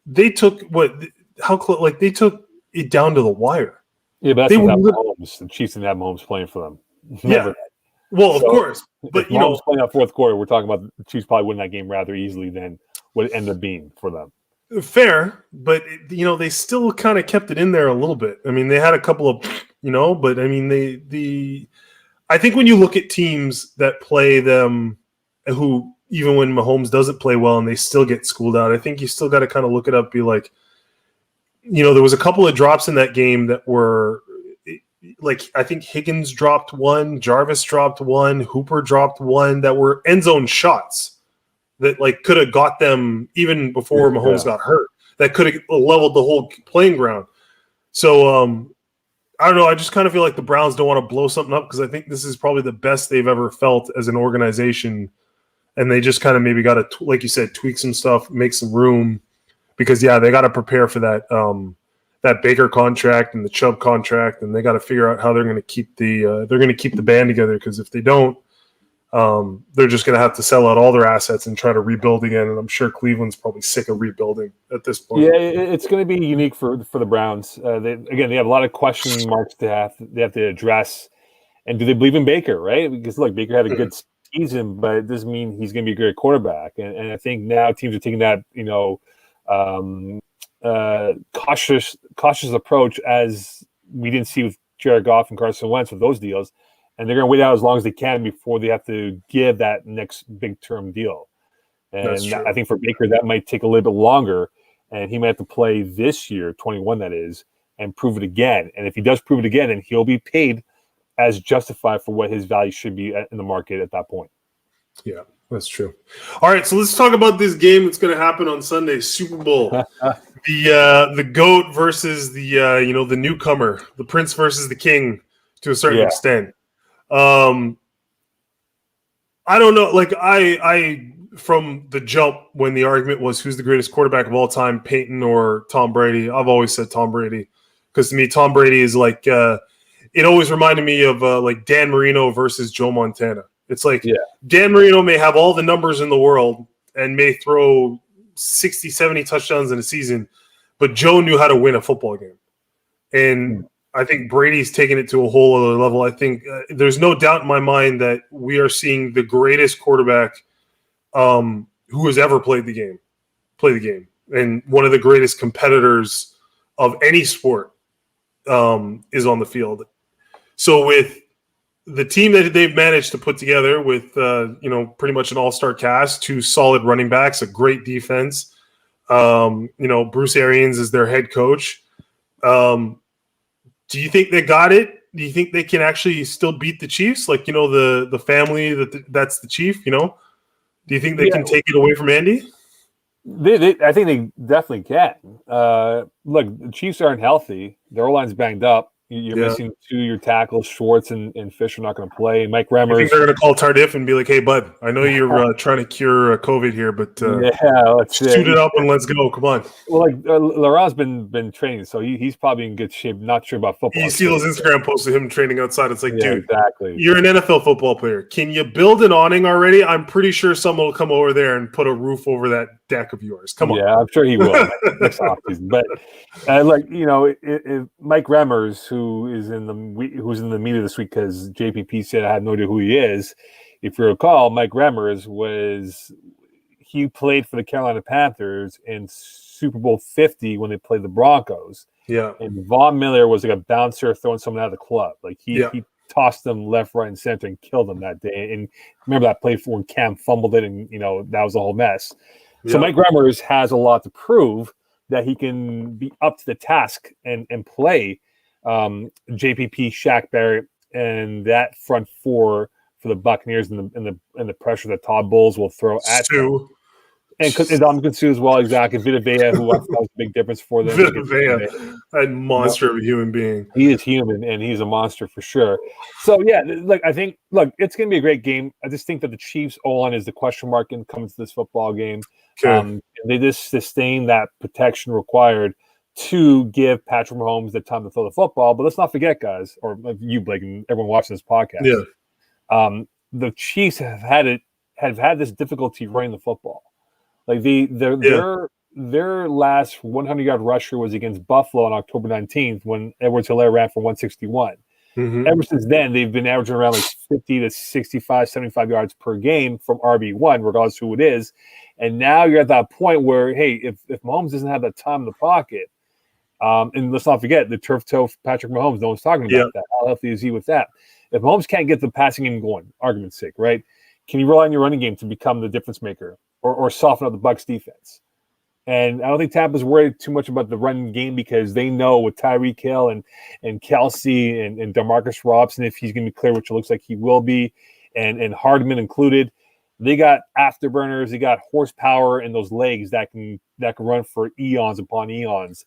Speaker 1: they took they took it down to the wire.
Speaker 2: Yeah, but that's without Mahomes. The Chiefs didn't have Mahomes playing for them.
Speaker 1: Yeah. Well, of course. But,
Speaker 2: Mahomes playing that fourth quarter, we're talking about the Chiefs probably win that game rather easily than what it ended up being for them.
Speaker 1: Fair, but, they still kind of kept it in there a little bit. I mean, they had a couple of, but, I mean, I think when you look at teams that play them who, even when Mahomes doesn't play well and they still get schooled out, I think you still got to kind of look it up, be like, there was a couple of drops in that game that were like, I think Higgins dropped one, Jarvis dropped one, Hooper dropped one that were end zone shots that like could have got them even before Mahomes got hurt. That could have leveled the whole playing ground. So I don't know. I just kind of feel like the Browns don't want to blow something up because I think this is probably the best they've ever felt as an organization. And they just kind of maybe got to, like you said, tweak some stuff, make some room. Because, they got to prepare for that Baker contract and the Chubb contract, and they got to figure out how they're going to keep the band together. Because if they don't, they're just going to have to sell out all their assets and try to rebuild again. And I'm sure Cleveland's probably sick of rebuilding at this point.
Speaker 2: Yeah, it's going to be unique for the Browns. They have a lot of question marks they have to address. And do they believe in Baker? Right? Because look, Baker had a good season, but it doesn't mean he's going to be a great quarterback. And I think now teams are taking that cautious approach, as we didn't see with Jared Goff and Carson Wentz with those deals, and they're going to wait out as long as they can before they have to give that next big term deal. And I think for Baker that might take a little bit longer, and he might have to play this year, 21 that is, and prove it again. And if he does prove it again, then he'll be paid as justified for what his value should be in the market at that point.
Speaker 1: Yeah. That's true. All right, so let's talk about this game that's going to happen on Sunday, Super Bowl. The GOAT versus the the newcomer, the Prince versus the King, to a certain extent. I don't know. Like I from the jump when the argument was who's the greatest quarterback of all time, Peyton or Tom Brady. I've always said Tom Brady because to me Tom Brady is like it always reminded me of like Dan Marino versus Joe Montana. It's like Dan Marino may have all the numbers in the world and may throw 60, 70 touchdowns in a season, but Joe knew how to win a football game. And I think Brady's taken it to a whole other level. I think there's no doubt in my mind that we are seeing the greatest quarterback who has ever played the game, and one of the greatest competitors of any sport is on the field. So with the team that they've managed to put together with, pretty much an all-star cast, 2 solid running backs, a great defense. Bruce Arians is their head coach. Do you think they got it? Do you think they can actually still beat the Chiefs? Like, the family that's the chief, Do you think they can take it away from Andy?
Speaker 2: I think they definitely can. Look, the Chiefs aren't healthy. Their O-line's banged up. You're missing 2 of your tackles. Schwartz and Fish are not going to play. Mike Remmers. I think
Speaker 1: they're going to call Tardif and be like, "Hey, bud, I know you're trying to cure COVID here, but
Speaker 2: let's
Speaker 1: suit it up and let's go. Come on."
Speaker 2: Well, like Laurent's been training, so he's probably in good shape. Not sure about football.
Speaker 1: You see those Instagram posts of him training outside. It's like, dude,
Speaker 2: exactly.
Speaker 1: You're an NFL football player. Can you build an awning already? I'm pretty sure someone will come over there and put a roof over that deck of yours. Come on.
Speaker 2: Yeah, I'm sure he will next offseason. But if Mike Remmers, who's in the media this week because JPP said I have no idea who he is. If you recall, Mike Remmers he played for the Carolina Panthers in Super Bowl 50 when they played the Broncos.
Speaker 1: Yeah.
Speaker 2: And Von Miller was like a bouncer throwing someone out of the club. Like he tossed them left, right, and center and killed them that day. And remember that play when Cam fumbled it and that was a whole mess. Yeah. So Mike Remmers has a lot to prove that he can be up to the task and play JPP, Shaq Barrett, and that front four for the Buccaneers and the pressure that Todd Bowles will throw at them. And Ndamukong Suh as well, exactly. Vita Vea, who was a big difference for them.
Speaker 1: Vita Vea, a monster of a human being.
Speaker 2: He is human, and he's a monster for sure. So, yeah, I think, it's going to be a great game. I just think that the Chiefs' O-line is the question mark in coming to this football game. Okay. They just sustain that protection required to give Patrick Mahomes the time to throw the football. But let's not forget, guys, or you, Blake, and everyone watching this podcast. Yeah. The Chiefs have had this difficulty running the football. Like their last 100-yard rusher was against Buffalo on October 19th when Edwards-Helaire ran for 161. Mm-hmm. Ever since then, they've been averaging around 50 to 65, 75 yards per game from RB1, regardless of who it is. And now you're at that point where, hey, if Mahomes doesn't have that time in the pocket, and let's not forget the turf toe Patrick Mahomes, no one's talking about that. How healthy is he with that? If Mahomes can't get the passing game going, argument's sake, right? Can you rely on your running game to become the difference maker or soften up the Bucs defense? And I don't think Tampa's worried too much about the running game because they know with Tyreek Hill and Kelsey and DeMarcus Robinson, if he's going to be clear, which it looks like he will be, and Hardman included, they got afterburners, they got horsepower and those legs that can run for eons upon eons.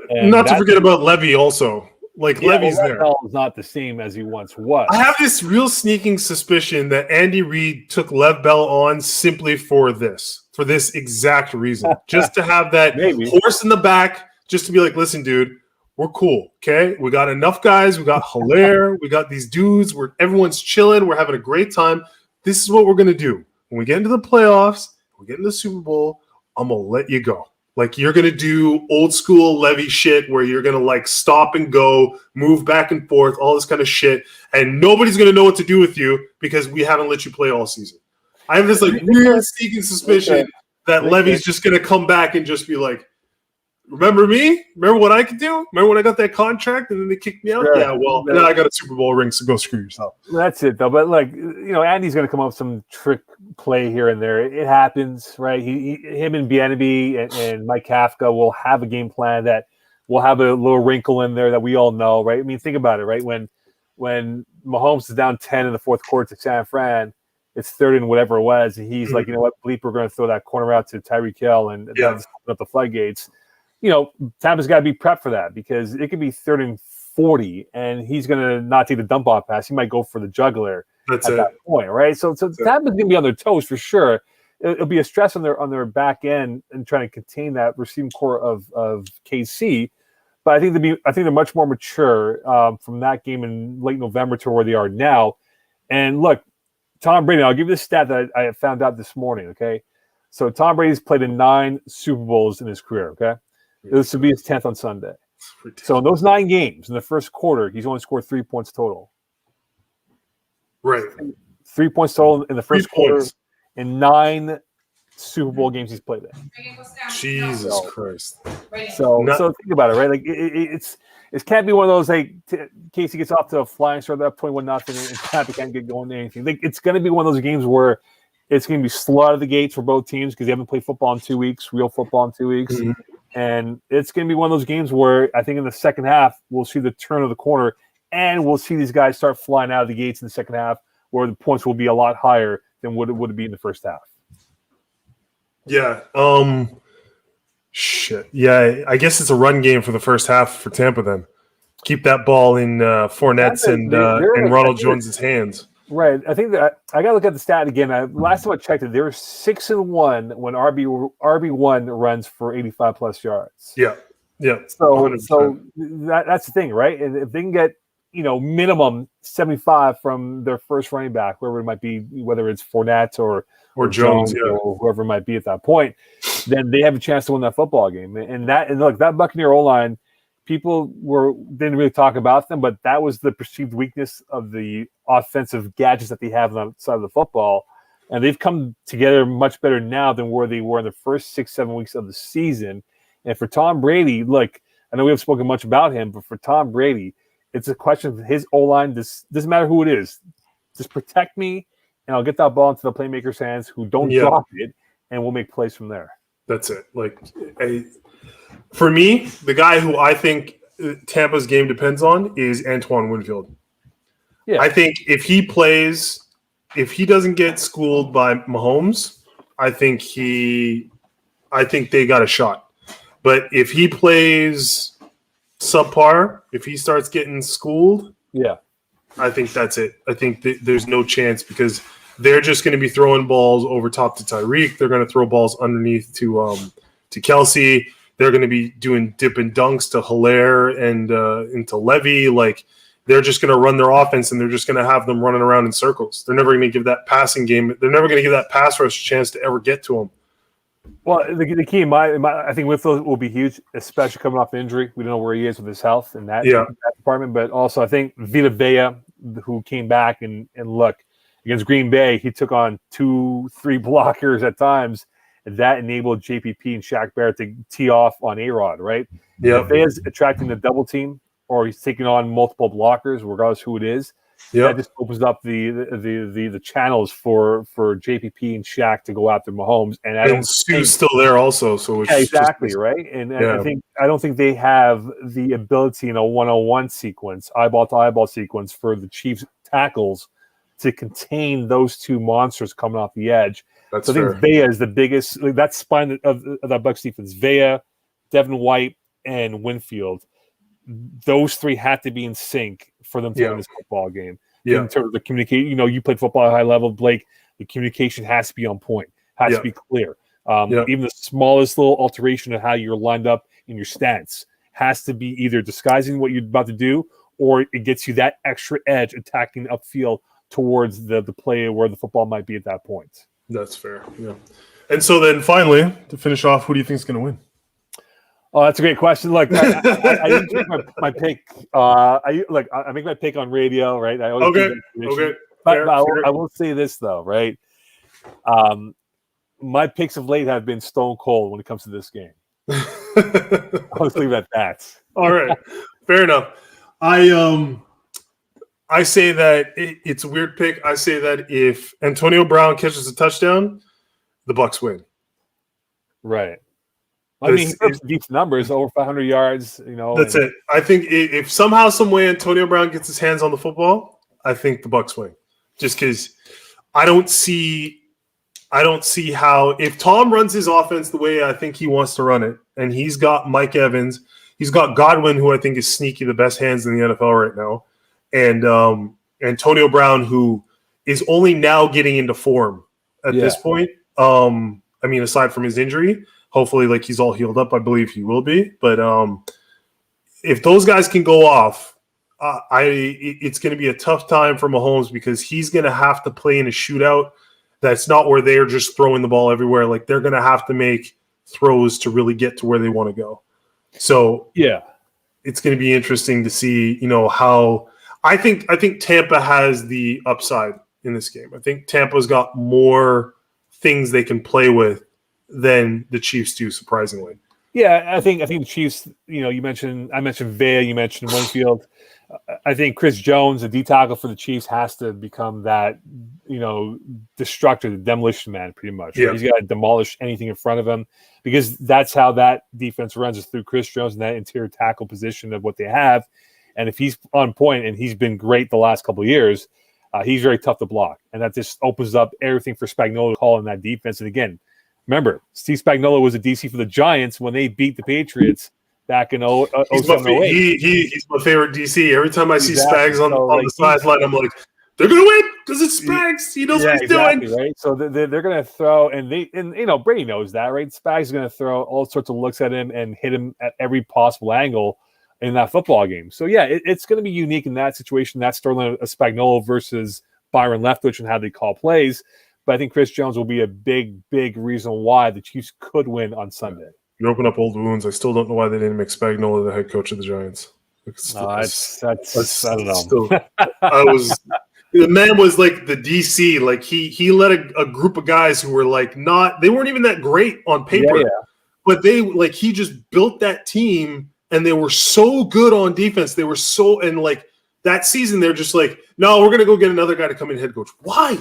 Speaker 1: And not to forget about Levy also. Levy's there.
Speaker 2: Is not the same as he once was.
Speaker 1: I have this real sneaking suspicion that Andy Reid took Lev Bell on simply for this exact reason. Just to have that horse in the back, just to be like, listen, dude, we're cool, okay? We got enough guys. We got Hilaire. We got these dudes. Everyone's chilling. We're having a great time. This is what we're going to do. When we get into the playoffs, we get into the Super Bowl, I'm going to let you go. You're going to do old school Levy shit where you're going to stop and go, move back and forth, all this kind of shit. And nobody's going to know what to do with you because we haven't let you play all season. I have this weird sneaking suspicion that Levy's just going to come back and just be like, remember me? Remember what I could do? Remember when I got that contract and then they kicked me out? Sure. Yeah, well, now I got a Super Bowl ring, so go screw yourself.
Speaker 2: That's it, though. But, Andy's going to come up with some trick play here and there. It happens, right? Him and Bieniemy and Mike Kafka will have a game plan that will have a little wrinkle in there that we all know, right? I mean, think about it, right? When Mahomes is down 10 in the fourth quarter to San Fran, it's third and whatever it was, and he's like, you know what, bleep, we're going to throw that corner out to Tyreek Hill and that's open up the floodgates. Tampa's got to be prepped for that because it could be 3rd and 40, and he's going to not take the dump off pass. He might go for the juggler that point, right? So Tampa's going to be on their toes for sure. It'll be a stress on their back end and trying to contain that receiving core of KC. But I think they're much more mature from that game in late November to where they are now. And look, Tom Brady, I'll give you the stat that I found out this morning, okay? So Tom Brady's played in 9 Super Bowls in his career, okay? This will be his 10th on Sunday. So in those 9 games, in the first quarter, he's only scored 3 points total.
Speaker 1: Right.
Speaker 2: 3 points total in the first quarter in 9 Super Bowl games he's played in.
Speaker 1: Jesus Christ.
Speaker 2: So think about it, right? It can't be one of those, Casey gets off to a flying start, up 21-0, and Tampa can't get going to anything. It's going to be one of those games where it's going to be slow out of the gates for both teams because they haven't played football in 2 weeks, real football in 2 weeks. Mm-hmm. And it's going to be one of those games where I think in the second half, we'll see the turn of the corner and we'll see these guys start flying out of the gates in the second half where the points will be a lot higher than what it would be in the first half.
Speaker 1: Yeah. Shit. Yeah, I guess it's a run game for the first half for Tampa then. Keep that ball in Fournette's and Ronald Jones's hands.
Speaker 2: Right. I think that I got to look at the stat again. Last time I checked it, they were 6-1 when RB1 runs for 85+ yards.
Speaker 1: Yeah. Yeah.
Speaker 2: So that's the thing, right? And if they can get, minimum 75 from their first running back, whoever it might be, whether it's Fournette or Jones or whoever it might be at that point, then they have a chance to win that football game. And look, that Buccaneer O-line, people didn't really talk about them, but that was the perceived weakness of the offensive gadgets that they have on the side of the football. And they've come together much better now than where they were in the first 6-7 weeks of the season. And for Tom Brady, look, I know we haven't spoken much about him, but for Tom Brady, it's a question of his O-line. Doesn't matter who it is. Just protect me, and I'll get that ball into the playmakers' hands who don't drop it, and we'll make plays from there.
Speaker 1: That's it. For me, the guy who I think Tampa's game depends on is Antoine Winfield.
Speaker 2: Yeah.
Speaker 1: I think if he doesn't get schooled by Mahomes, I think they got a shot. But if he plays subpar, if he starts getting schooled,
Speaker 2: yeah,
Speaker 1: I think that's it. I think there's no chance because they're just going to be throwing balls over top to Tyreek. They're going to throw balls underneath to Kelsey. They're going to be doing dip and dunks to Hilaire and into Levy. Like, they're just going to run their offense and they're just going to have them running around in circles. They're never going to give that passing game. They're never going to give that pass rush a chance to ever get to them.
Speaker 2: Well, the key in my I think Whitfield will be huge, especially coming off the injury. We don't know where he is with his health in that department. But also, I think Vita Vea, who came back and look against Green Bay, he took on 2-3 blockers at times. And that enabled JPP and Shaq Barrett to tee off on A-Rod, right?
Speaker 1: Yeah,
Speaker 2: If Vea's attracting the double team, or he's taking on multiple blockers, regardless who it is. That just opens up the channels for JPP and Shaq to go after Mahomes. And
Speaker 1: Stu's still there also, so it's
Speaker 2: exactly right. And I don't think they have the ability in a 1-on-1 sequence, eyeball to eyeball sequence, for the Chiefs tackles to contain those two monsters coming off the edge.
Speaker 1: That's
Speaker 2: so I think Vea is the biggest. Like, that spine of that Bucs defense: Vea, Devin White, and Winfield. Those three had to be in sync for them to win this football game. In terms of the communication, you played football at a high level, Blake. The communication has to be on point, has to be clear. Even the smallest little alteration of how you're lined up in your stance has to be either disguising what you're about to do, or it gets you that extra edge attacking upfield towards the play where the football might be at that point.
Speaker 1: That's fair. Yeah. And so then finally, to finish off, who do you think is going to win?
Speaker 2: Oh, that's a great question. Look, I didn't take my pick. I make my pick on radio, right? I always
Speaker 1: okay.
Speaker 2: But I will say this though, right? My picks of late have been stone cold when it comes to this game. I'll just leave it at that.
Speaker 1: All right, fair enough. I say that it's a weird pick. I say that if Antonio Brown catches a touchdown, the Bucs win.
Speaker 2: Right. I mean, he puts deep numbers, over 500 yards.
Speaker 1: That's it. I think if somehow, some way, Antonio Brown gets his hands on the football, I think the Bucs win. Just because I don't see how, if Tom runs his offense the way I think he wants to run it, and he's got Mike Evans, he's got Godwin, who I think is sneaky the best hands in the NFL right now, and Antonio Brown, who is only now getting into form at this point. I mean, aside from his injury. Hopefully, like, he's all healed up. I believe he will be. But if those guys can go off, it's going to be a tough time for Mahomes because he's going to have to play in a shootout that's not where they're just throwing the ball everywhere. Like, they're going to have to make throws to really get to where they want to go. So, it's going to be interesting to see, how – I think Tampa has the upside in this game. I think Tampa's got more things they can play with than the Chiefs do, surprisingly.
Speaker 2: Yeah, I think the Chiefs, I mentioned Vea, you mentioned Winfield. I think Chris Jones, the D tackle for the Chiefs, has to become that, destructor, the demolition man, pretty much. Right? He's got to demolish anything in front of him because that's how that defense runs, is through Chris Jones and that interior tackle position of what they have. And if he's on point, and he's been great the last couple of years, he's very tough to block. And that just opens up everything for Spagnuolo to call in that defense. And again, remember, Steve Spagnuolo was a DC for the Giants when they beat the Patriots back in 07-08.
Speaker 1: He's my favorite DC. Every time I see Spags on the sideline, I'm like, they're going to win because it's Spags. He knows what he's doing.
Speaker 2: Right? So they're going to throw, and Brady knows that, right? Spags is going to throw all sorts of looks at him and hit him at every possible angle in that football game. So, it's going to be unique in that situation. That's Sterling Spagnuolo versus Byron Leftwich and how they call plays. But I think Chris Jones will be a big, big reason why the Chiefs could win on Sunday.
Speaker 1: You open up old wounds. I still don't know why they didn't make Spagnuolo the head coach of the Giants. I don't know. The man was like the DC. Like he led a group of guys who were like they weren't even that great on paper, but he just built that team, and they were so good on defense. They were and that season they're just like, no, we're gonna go get another guy to come in head coach. Why?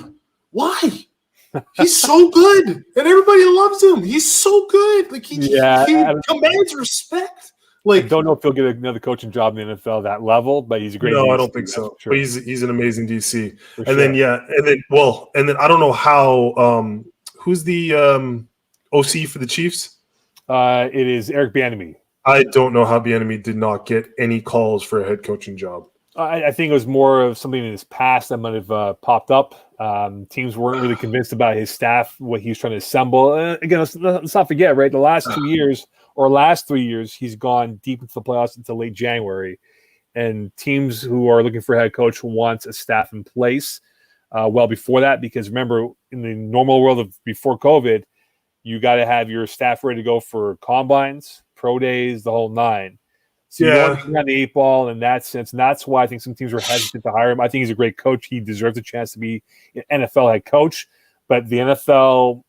Speaker 1: He's so good, and everybody loves him. He's so good. Like he commands respect. Like,
Speaker 2: I don't know if he'll get another coaching job in the NFL at that level, but he's a great.
Speaker 1: no,
Speaker 2: DC,
Speaker 1: I don't think so.
Speaker 2: sure.
Speaker 1: But he's an amazing DC.
Speaker 2: For
Speaker 1: And
Speaker 2: sure.
Speaker 1: then and then I don't know how who's the OC for the Chiefs?
Speaker 2: It is Eric Bieniemy.
Speaker 1: I don't know how Bieniemy did not get any calls for a head coaching job.
Speaker 2: I think it was more of something in his past that might have popped up. Teams weren't really convinced about his staff, what he was trying to assemble. Again, let's not forget, right? The last 2 years or last 3 years, he's gone deep into the playoffs until late January. And teams who are looking for a head coach want a staff in place well before that. Because remember, in the normal world of before COVID, you got to have your staff ready to go for combines, pro days, the whole nine. So you want to be on the 8 ball in that sense. And that's why I think some teams were hesitant to hire him. I think he's a great coach. He deserves a chance to be an NFL head coach. But the NFL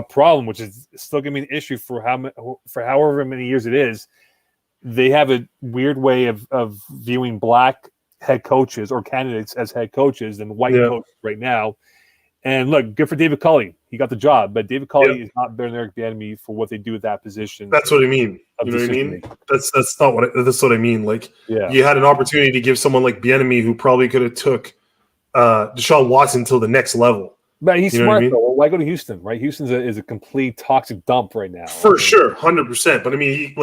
Speaker 2: problem, which is still going to be an issue for however many years it is, they have a weird way of viewing black head coaches or candidates as head coaches than white coaches right now. And look, good for David Culley. He got the job, but David Culley is not better than Eric Bieniemy for what they do with that position.
Speaker 1: That's what I mean. You know what I mean? That's what I mean. Like, you had an opportunity to give someone like Bieniemy, who probably could have took Deshaun Watson to the next level.
Speaker 2: But he's smart, though. Why go to Houston, right? Houston is a complete toxic dump right now.
Speaker 1: For sure, 100%. But I mean,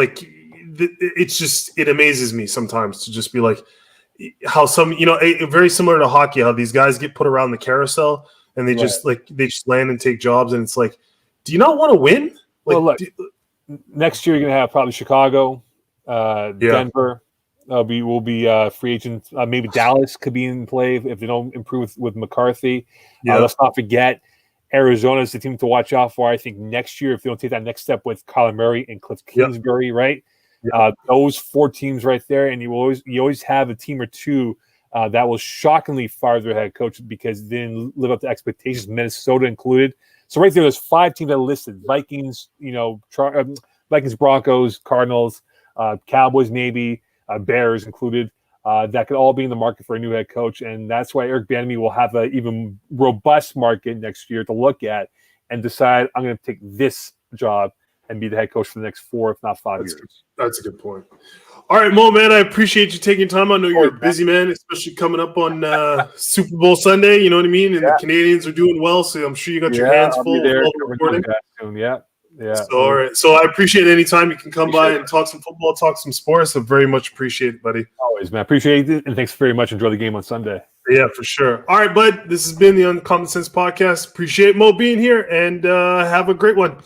Speaker 1: it amazes me sometimes to just be like, how some, very similar to hockey, how these guys get put around the carousel and they just land and take jobs, and it's like, do you not want to win? Like,
Speaker 2: well, look, next year you're going to have probably Chicago, Denver. Will be free agents. Maybe Dallas could be in play if they don't improve with McCarthy. Let's not forget Arizona is the team to watch out for. I think next year, if they don't take that next step with Kyler Murray and Cliff Kingsbury, right? Those 4 teams right there, and you always have a team or two that will shockingly fire their head coach because they didn't live up to expectations, Minnesota included. So right there's 5 teams that are listed: Vikings, Vikings, Broncos, Cardinals, Cowboys, maybe Bears included. That could all be in the market for a new head coach, and that's why Eric Bieniemy will have an even robust market next year to look at and decide, I'm going to take this job and be the head coach for the next 4, if not 5 years.
Speaker 1: That's a good point. All right, Mo, man, I appreciate you taking time. I know you're a busy man, especially coming up on Super Bowl Sunday. You know what I mean? And the Canadians are doing well, so I'm sure you got your hands full.
Speaker 2: Yeah.
Speaker 1: So, all right. So I appreciate any time you can come by and talk some football, talk some sports. I very much appreciate it, buddy.
Speaker 2: Always, man. Appreciate it, and thanks very much. Enjoy the game on Sunday.
Speaker 1: Yeah, for sure. All right, bud. This has been the Uncommon Sense Podcast. Appreciate Mo being here, and have a great one.